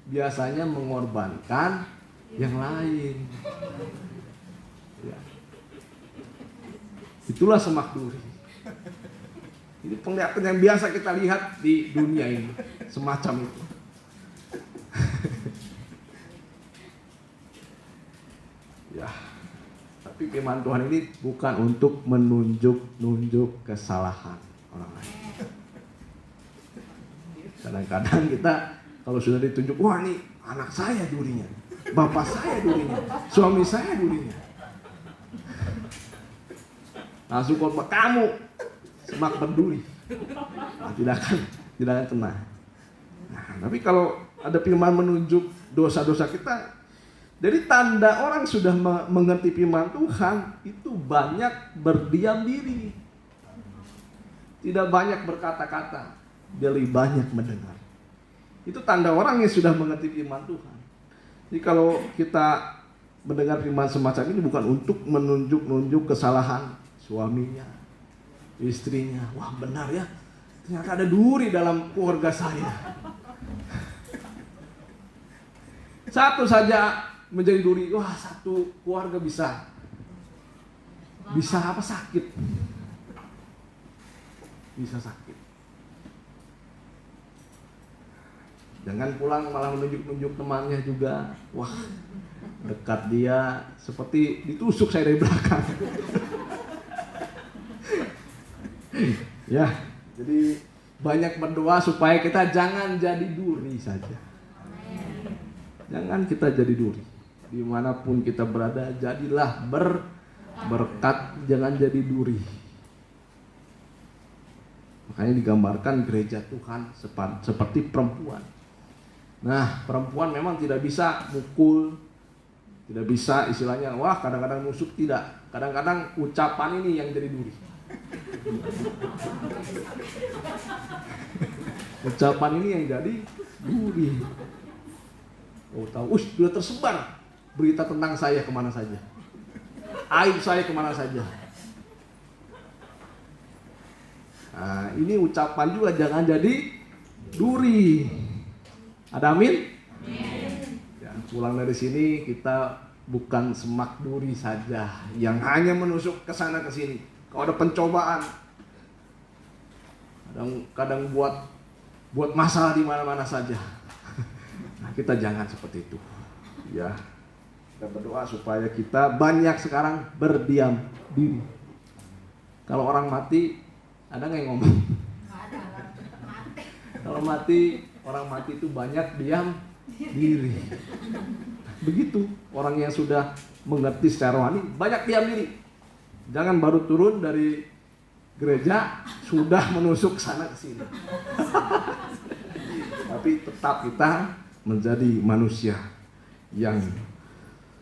biasanya mengorbankan yang lain. Ya. Itulah semak duri. Ini penglihatan yang biasa kita lihat di dunia ini, semacam itu. Ya, tapi firman Tuhan ini bukan untuk menunjuk kesalahan orang lain. Kadang-kadang kita kalau sudah ditunjuk, wah ini anak saya durinya, bapak saya durinya, suami saya durinya. Langsung khotbah, kamu semak berduri. Nah, tidak akan kena. Nah, tapi kalau ada firman menunjuk dosa-dosa kita, jadi tanda orang sudah mengerti firman Tuhan itu banyak berdiam diri, tidak banyak berkata-kata, dia lebih banyak mendengar. Itu tanda orang yang sudah mengerti firman Tuhan. Jadi kalau kita mendengar firman semacam ini bukan untuk menunjuk kesalahan suaminya, istrinya. Wah benar ya, ternyata ada duri dalam keluarga saya. Satu saja menjadi duri, wah satu keluarga bisa apa, sakit. Bisa sakit. Jangan pulang malah menunjuk temannya juga. Wah, dekat dia seperti ditusuk saya dari belakang. Ya, jadi banyak berdoa supaya kita jangan jadi duri saja. Jangan kita jadi duri. Dimanapun kita berada, jadilah berkat, jangan jadi duri. Makanya digambarkan gereja Tuhan seperti perempuan. Nah, perempuan memang tidak bisa mukul, tidak bisa istilahnya, wah kadang-kadang nusuk, tidak. Kadang-kadang ucapan ini yang jadi duri. Ucapan ini yang jadi duri. Oh tahu, sudah tersebar berita tentang saya kemana saja, aib saya kemana saja. Nah, ini ucapan juga jangan jadi duri. Ada amin? Ya, pulang dari sini kita bukan semak duri saja yang hanya menusuk ke sana ke sini. Kalau ada pencobaan, kadang buat masalah di mana-mana saja. Nah, kita jangan seperti itu. Ya, kita berdoa supaya kita banyak sekarang berdiam diri. Kalau orang mati, ada nggak yang ngomong? Kalau orang mati itu banyak diam diri. Begitu orang yang sudah mengerti secara rohani banyak diam diri. Jangan baru turun dari gereja sudah menusuk sana ke sini. Tapi tetap kita menjadi manusia yang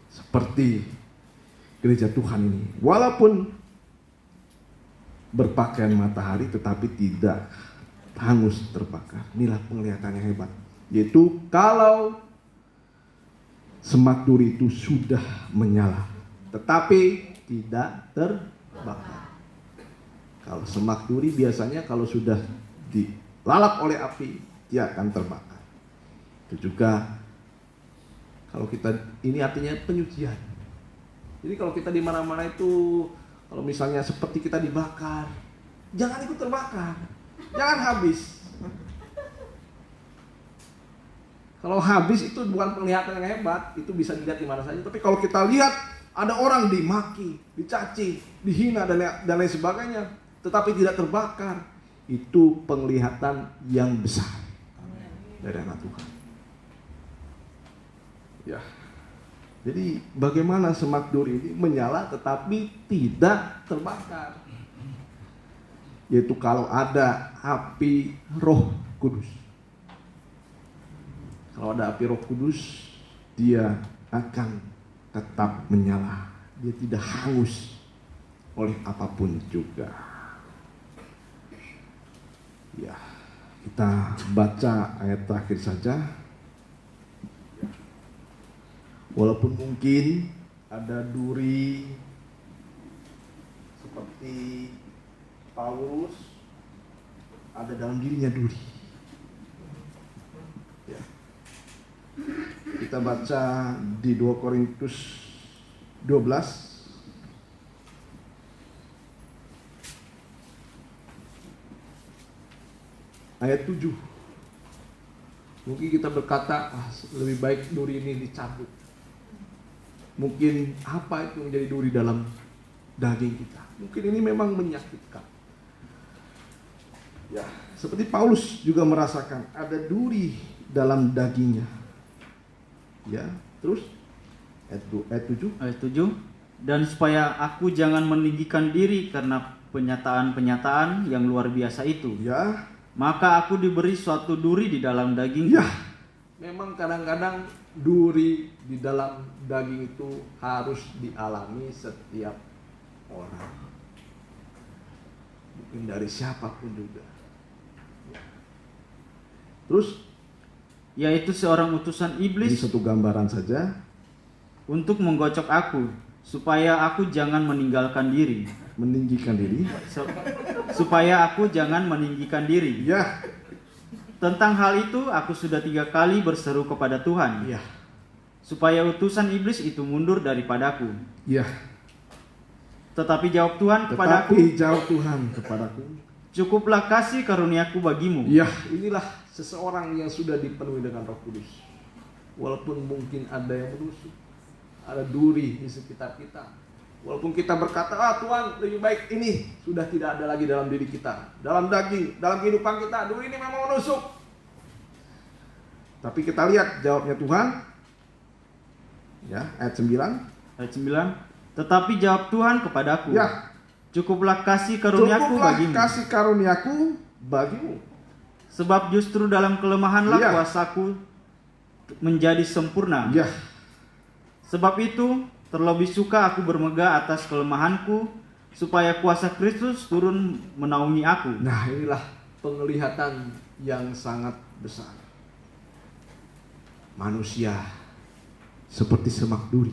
seperti gereja Tuhan ini. Walaupun berpakaian matahari tetapi tidak hangus terbakar. Inilah penglihatan yang hebat. Yaitu kalau semak duri itu sudah menyala tetapi tidak terbakar. Kalau semak duri biasanya kalau sudah dilalap oleh api, dia akan terbakar. Itu juga kalau kita, ini artinya penyucian. Jadi kalau kita di mana-mana itu, kalau misalnya seperti kita dibakar, jangan ikut terbakar, jangan habis. Kalau habis itu bukan penglihatan yang hebat, itu bisa dilihat di mana saja. Tapi kalau kita lihat ada orang dimaki, dicaci, dihina dan lain sebagainya, tetapi tidak terbakar, itu penglihatan yang besar dari anak Tuhan. Ya, jadi bagaimana semak duri ini menyala tetapi tidak terbakar? Yaitu kalau ada api Roh Kudus. Kalau ada api Roh Kudus, dia akan tetap menyala. Dia tidak hangus oleh apapun juga. Ya, kita baca ayat terakhir saja. Walaupun mungkin ada duri seperti Paulus ada dalam dirinya duri. Ya. Kita baca di 2 Korintus 12 ayat 7. Mungkin kita berkata, lebih baik duri ini dicabut. Mungkin apa itu menjadi duri dalam daging kita? Mungkin ini memang menyakitkan. Ya, seperti Paulus juga merasakan ada duri dalam dagingnya. Ya, terus ayat 7. Ayat 7. Dan supaya aku jangan meninggikan diri karena penyataan-penyataan yang luar biasa itu. Ya, maka aku diberi suatu duri di dalam daging. ya, memang kadang-kadang duri di dalam daging itu harus dialami setiap orang. Mungkin dari siapapun juga. Terus, Yaitu seorang utusan ini iblis satu gambaran saja. untuk menggocok aku, supaya aku jangan meninggalkan diri. Meninggikan diri. Supaya aku jangan meninggikan diri. Ya, Tentang hal itu aku sudah 3 kali berseru kepada Tuhan, ya, supaya utusan iblis itu mundur daripadaku. ya. Tetapi jawab Tuhan kepadaku, Tetapi jawab Tuhan kepadaku, cukuplah kasih karuniaku bagimu. ya, inilah seseorang yang sudah dipenuhi dengan Roh Kudus. Walaupun mungkin ada yang menusuk, ada duri di sekitar kita. Walaupun kita berkata, Tuhan lebih baik ini sudah tidak ada lagi dalam diri kita, dalam daging, dalam kehidupan kita, duri ini memang menusuk. Tapi kita lihat jawabnya Tuhan. Ya, ayat 9. Ayat 9. Tetapi jawab Tuhan kepadaku, Ya, cukuplah kasih karuniaku cukuplah bagimu. kasih karuniaku bagimu. Sebab justru dalam kelemahanlah Ya. kuasaku menjadi sempurna. Ya, Sebab itu terlebih suka aku bermegah atas kelemahanku, supaya kuasa Kristus turun menaungi aku. nah inilah penglihatan yang sangat besar. Manusia seperti semak duri.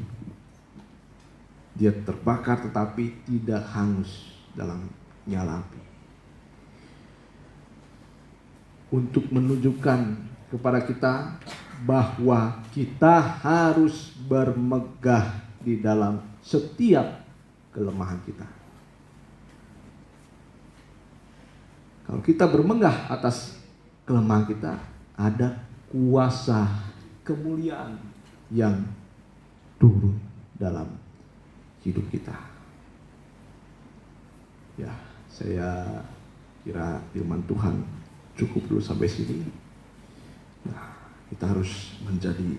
Dia terbakar tetapi tidak hangus dalam nyala api. Untuk menunjukkan kepada kita bahwa kita harus bermegah di dalam setiap kelemahan kita. Kalau kita bermegah atas kelemahan kita, ada kuasa kemuliaan yang turun dalam hidup kita. Ya, saya kira firman Tuhan cukup dulu sampai sini. Nah, kita harus menjadi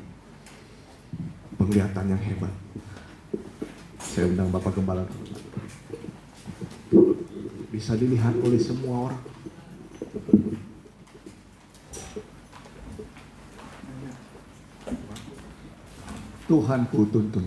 penglihatan yang hebat. Saya undang Bapak Gembala. Bisa dilihat oleh semua orang. Tuhan ku tuntun.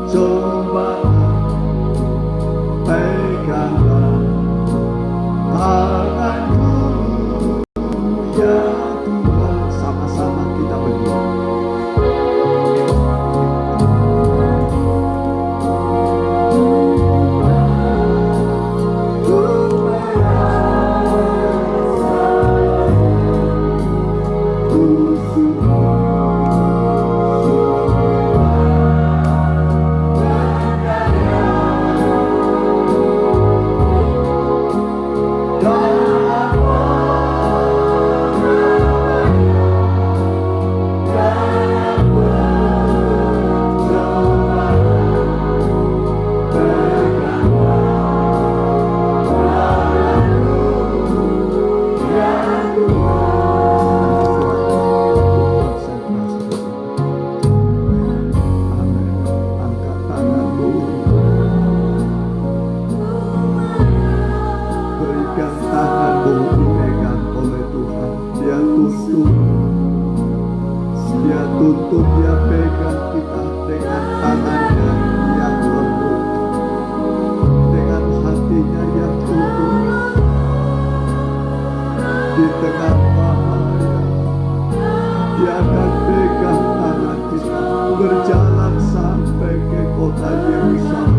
coba peganglah tanganku ya Tuhan. Sama-sama kita berdua. Dia pegang kita dengan tangannya yang lembut, dengan hatinya yang tulus. Di tengah bahaya, Dia akan pegang tangan kita berjalan sampai ke kota Yerusalem.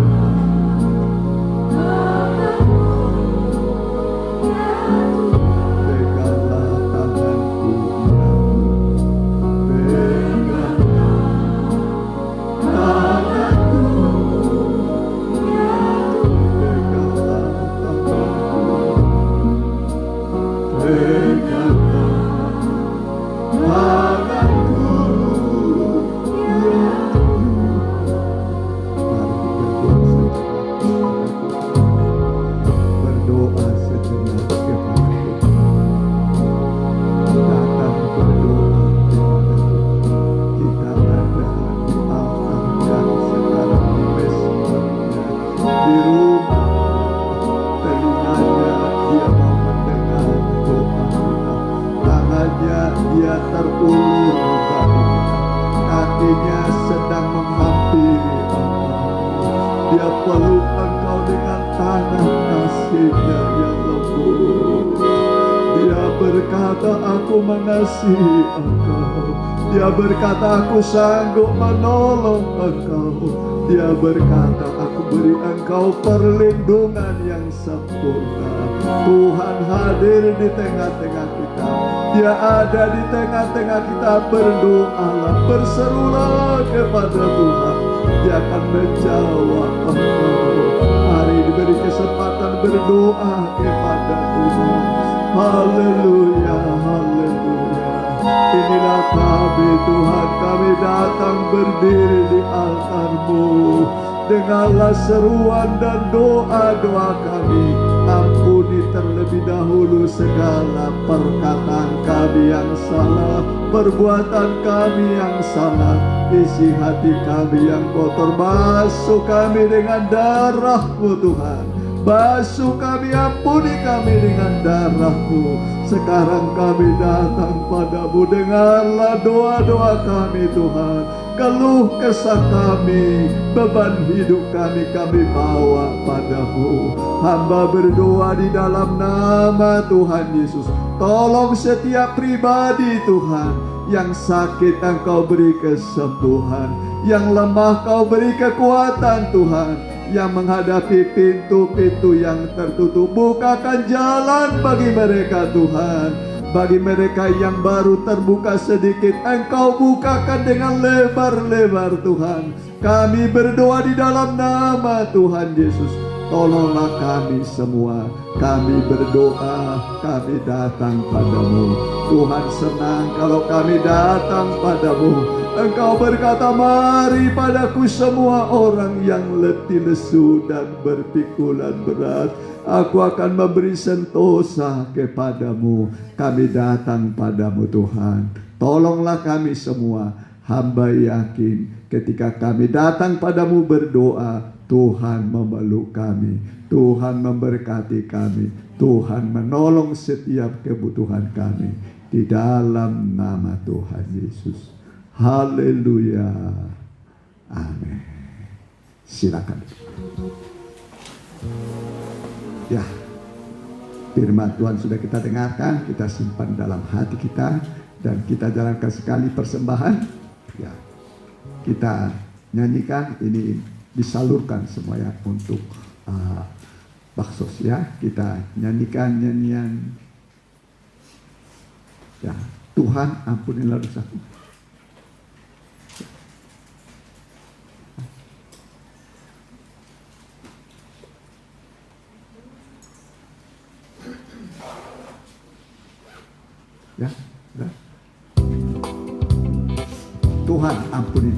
Dia terulur bagi kita, kakinya sedang menghampiri engkau. Dia peluk engkau dengan tangan kasih-Nya yang lembut. Dia berkata, aku mengasihi engkau. Dia berkata, aku sanggup menolong engkau. Dia berkata, aku beri engkau perlindungan yang sempurna. Tuhan hadir di tengah-tengah kita. Dia ada di tengah-tengah kita. Berdoalah, berserulah kepada Tuhan. Dia akan menjawab engkau. Mari diberi kesempatan berdoa kepada Tuhan. Haleluya, haleluya. Inilah kami Tuhan, kami datang berdiri di altar-Mu. Dengarlah seruan dan doa-doa kami. Ampuni terlebih dahulu segala perkataan kami yang salah, perbuatan kami yang salah, isi hati kami yang kotor. Basuh kami dengan darah-Mu Tuhan. Basuh kami, ampuni kami dengan darah-Mu. Sekarang kami datang padamu. Dengarlah doa-doa kami Tuhan. Keluh kesah kami, beban hidup kami bawa padamu. Hamba berdoa di dalam nama Tuhan Yesus. Tolong setiap pribadi Tuhan. Yang sakit Engkau beri kesembuhan, yang lemah Kau beri kekuatan Tuhan. Yang menghadapi pintu-pintu yang tertutup, bukakan jalan bagi mereka Tuhan. Bagi mereka yang baru terbuka sedikit, Engkau bukakan dengan lebar-lebar Tuhan. Kami berdoa di dalam nama Tuhan Yesus. Tolonglah kami semua. Kami berdoa, kami datang padamu. Tuhan senang kalau kami datang padamu. Engkau berkata, mari padaku semua orang yang letih lesu dan berpikulan berat. Aku akan memberi sentosa kepadamu. Kami datang padamu Tuhan. Tolonglah kami semua. Hamba yakin ketika kami datang padamu berdoa, Tuhan memeluk kami. Tuhan memberkati kami. Tuhan menolong setiap kebutuhan kami. Di dalam nama Tuhan Yesus. Haleluya. Amin. Silakan. Ya, firman Tuhan sudah kita dengarkan, kita simpan dalam hati kita, dan kita jalankan sekali persembahan. Ya, kita nyanyikan, ini disalurkan semuanya untuk baksos ya. Kita nyanyikan nyanyian, ya, Tuhan ampunilah dosaku. Ya, ya. Tuhan ampuni.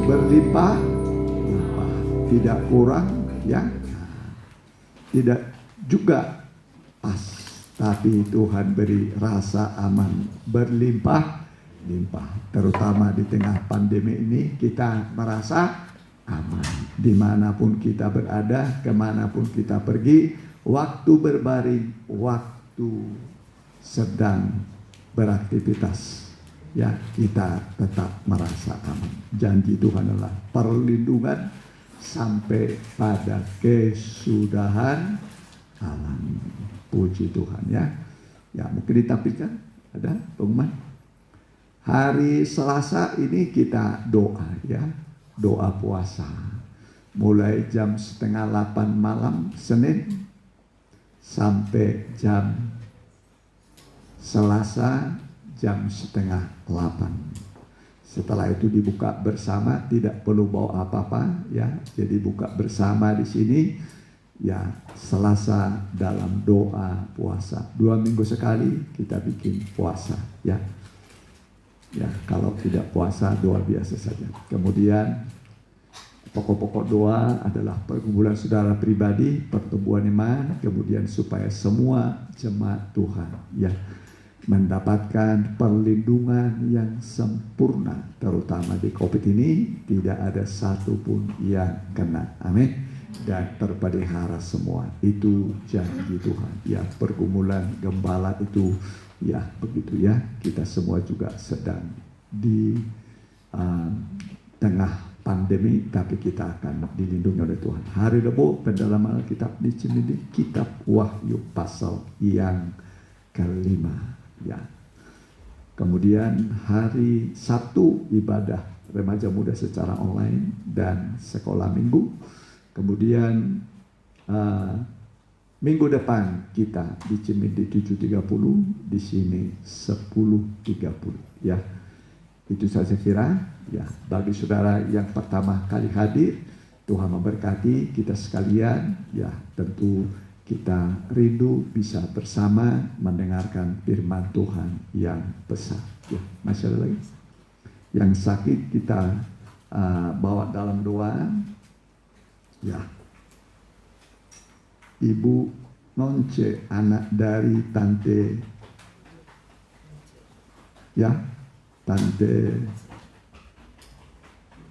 Berlimpah, tidak kurang ya, tidak juga pas, tapi Tuhan beri rasa aman berlimpah-limpah. Terutama di tengah pandemi ini kita merasa aman. Dimanapun kita berada, kemanapun kita pergi, waktu berbaring, waktu sedang beraktivitas, ya, kita tetap merasa aman. Janji Tuhan adalah perlindungan sampai pada kesudahan alam. Puji Tuhan ya. Ya, mungkin ditampilkan ada pengumuman. Hari Selasa ini kita doa ya, doa puasa. Mulai jam 7:30 malam Senin sampai jam Selasa jam 7:30. Setelah itu dibuka bersama, tidak perlu bawa apa-apa ya. Jadi buka bersama di sini ya, Selasa dalam doa puasa. 2 minggu sekali kita bikin puasa ya. Ya, kalau tidak puasa doa biasa saja. Kemudian pokok-pokok doa adalah pergumulan saudara pribadi, pertumbuhan iman, kemudian supaya semua jemaat Tuhan ya mendapatkan perlindungan yang sempurna, terutama di COVID ini tidak ada satupun yang kena, amin, dan terpelihara semua. Itu janji Tuhan ya. Pergumulan gembala itu ya begitu ya, kita semua juga sedang di tengah pandemi, tapi kita akan dilindungi oleh Tuhan. Hari Rabu pendalaman Alkitab di sini, kitab Wahyu pasal yang kelima. Ya. Kemudian hari Sabtu ibadah remaja muda secara online dan sekolah minggu. Kemudian minggu depan kita di Cimindi 7.30, di sini 10.30. Ya, itu saya kira. Ya, bagi saudara yang pertama kali hadir, Tuhan memberkati kita sekalian. Ya, tentu kita rindu bisa bersama mendengarkan firman Tuhan yang besar. Ya, masih ada lagi? Yang sakit kita bawa dalam doa. Ya, Ibu Nonce, anak dari Tante, ya, Tante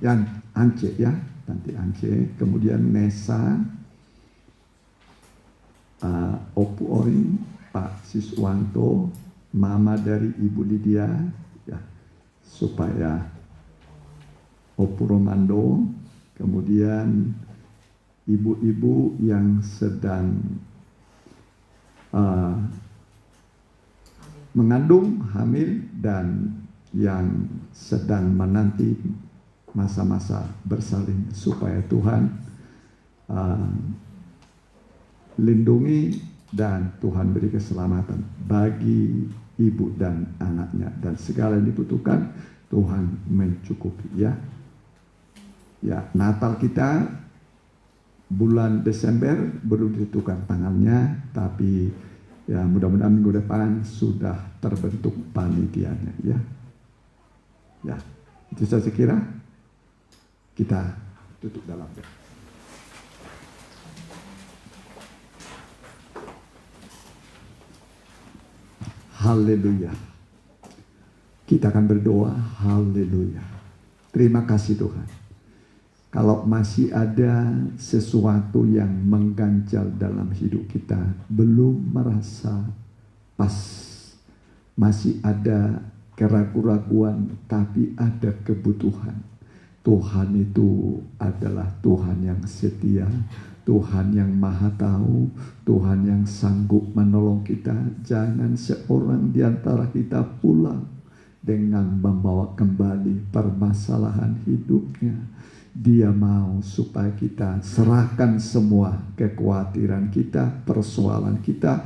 yang Ance, ya, Tante Ance. Kemudian Nesa, Opu Oring, Pak Siswanto, Mama dari Ibu Lydia, ya, supaya Opu Romando. Kemudian ibu-ibu yang sedang mengandung, hamil, dan yang sedang menanti masa-masa bersalin, supaya Tuhan lindungi dan Tuhan beri keselamatan bagi ibu dan anaknya, dan segala yang dibutuhkan Tuhan mencukupi. Ya, ya, Natal kita bulan Desember belum ditentukan tanggalnya, tapi ya mudah-mudahan minggu depan sudah terbentuk panitianya. Ya, ya, itu saya kira kita tutup dalam doa. Haleluya. Kita akan berdoa. Haleluya. Terima kasih Tuhan. Kalau masih ada sesuatu yang mengganjal dalam hidup kita, belum merasa pas, masih ada keraguan-raguan, tapi ada kebutuhan. Tuhan itu adalah Tuhan yang setia, Tuhan yang maha tahu, Tuhan yang sanggup menolong kita. Jangan seorang di antara kita pulang dengan membawa kembali permasalahan hidupnya. Dia mau supaya kita serahkan semua kekhawatiran kita, persoalan kita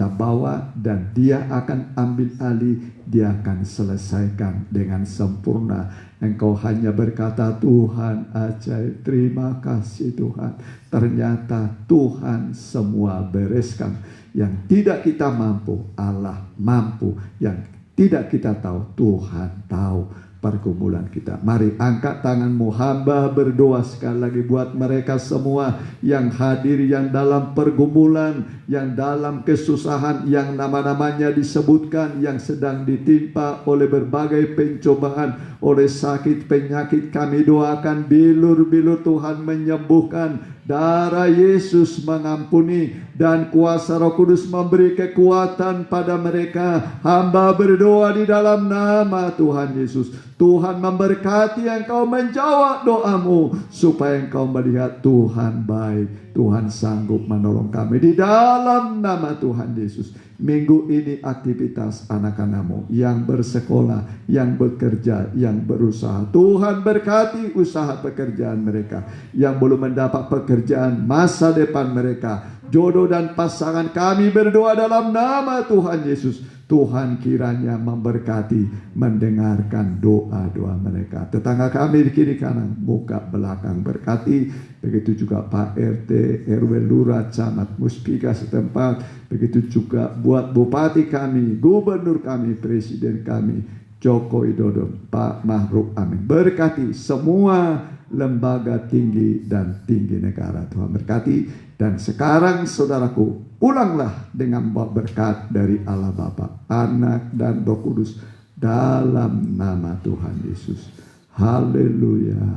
bawa, dan Dia akan ambil alih, Dia akan selesaikan dengan sempurna. Engkau hanya berkata, Tuhan ajaib, terima kasih Tuhan. Ternyata Tuhan semua bereskan. Yang tidak kita mampu, Allah mampu. Yang tidak kita tahu, Tuhan tahu pergumulan kita. Mari angkat tanganmu, hamba berdoa sekali lagi buat mereka semua yang hadir, yang dalam pergumulan, yang dalam kesusahan, yang nama-namanya disebutkan, yang sedang ditimpa oleh berbagai pencobaan, oleh sakit penyakit. Kami doakan bilur-bilur Tuhan menyembuhkan, darah Yesus mengampuni, dan kuasa Roh Kudus memberi kekuatan pada mereka. Hamba berdoa di dalam nama Tuhan Yesus. Tuhan memberkati engkau, menjawab doamu, supaya engkau melihat Tuhan baik, Tuhan sanggup menolong kami di dalam nama Tuhan Yesus. Minggu ini aktivitas anak-anakmu yang bersekolah, yang bekerja, yang berusaha, Tuhan berkati usaha pekerjaan mereka. Yang belum mendapat pekerjaan, masa depan mereka, jodoh dan pasangan, kami berdoa dalam nama Tuhan Yesus. Tuhan kiranya memberkati, mendengarkan doa-doa mereka. Tetangga kami di kiri kanan, muka belakang berkati. Begitu juga Pak RT, RW Lurah, Camat, Muspika setempat. Begitu juga buat Bupati kami, Gubernur kami, Presiden kami, Joko Widodo, Pak Mahruf Amin. Berkati semua lembaga tinggi dan tinggi negara. Tuhan berkati. Dan sekarang saudaraku, pulanglah dengan bawa berkat dari Allah Bapa, Anak, dan Roh Kudus dalam nama Tuhan Yesus. Haleluya.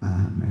Amin.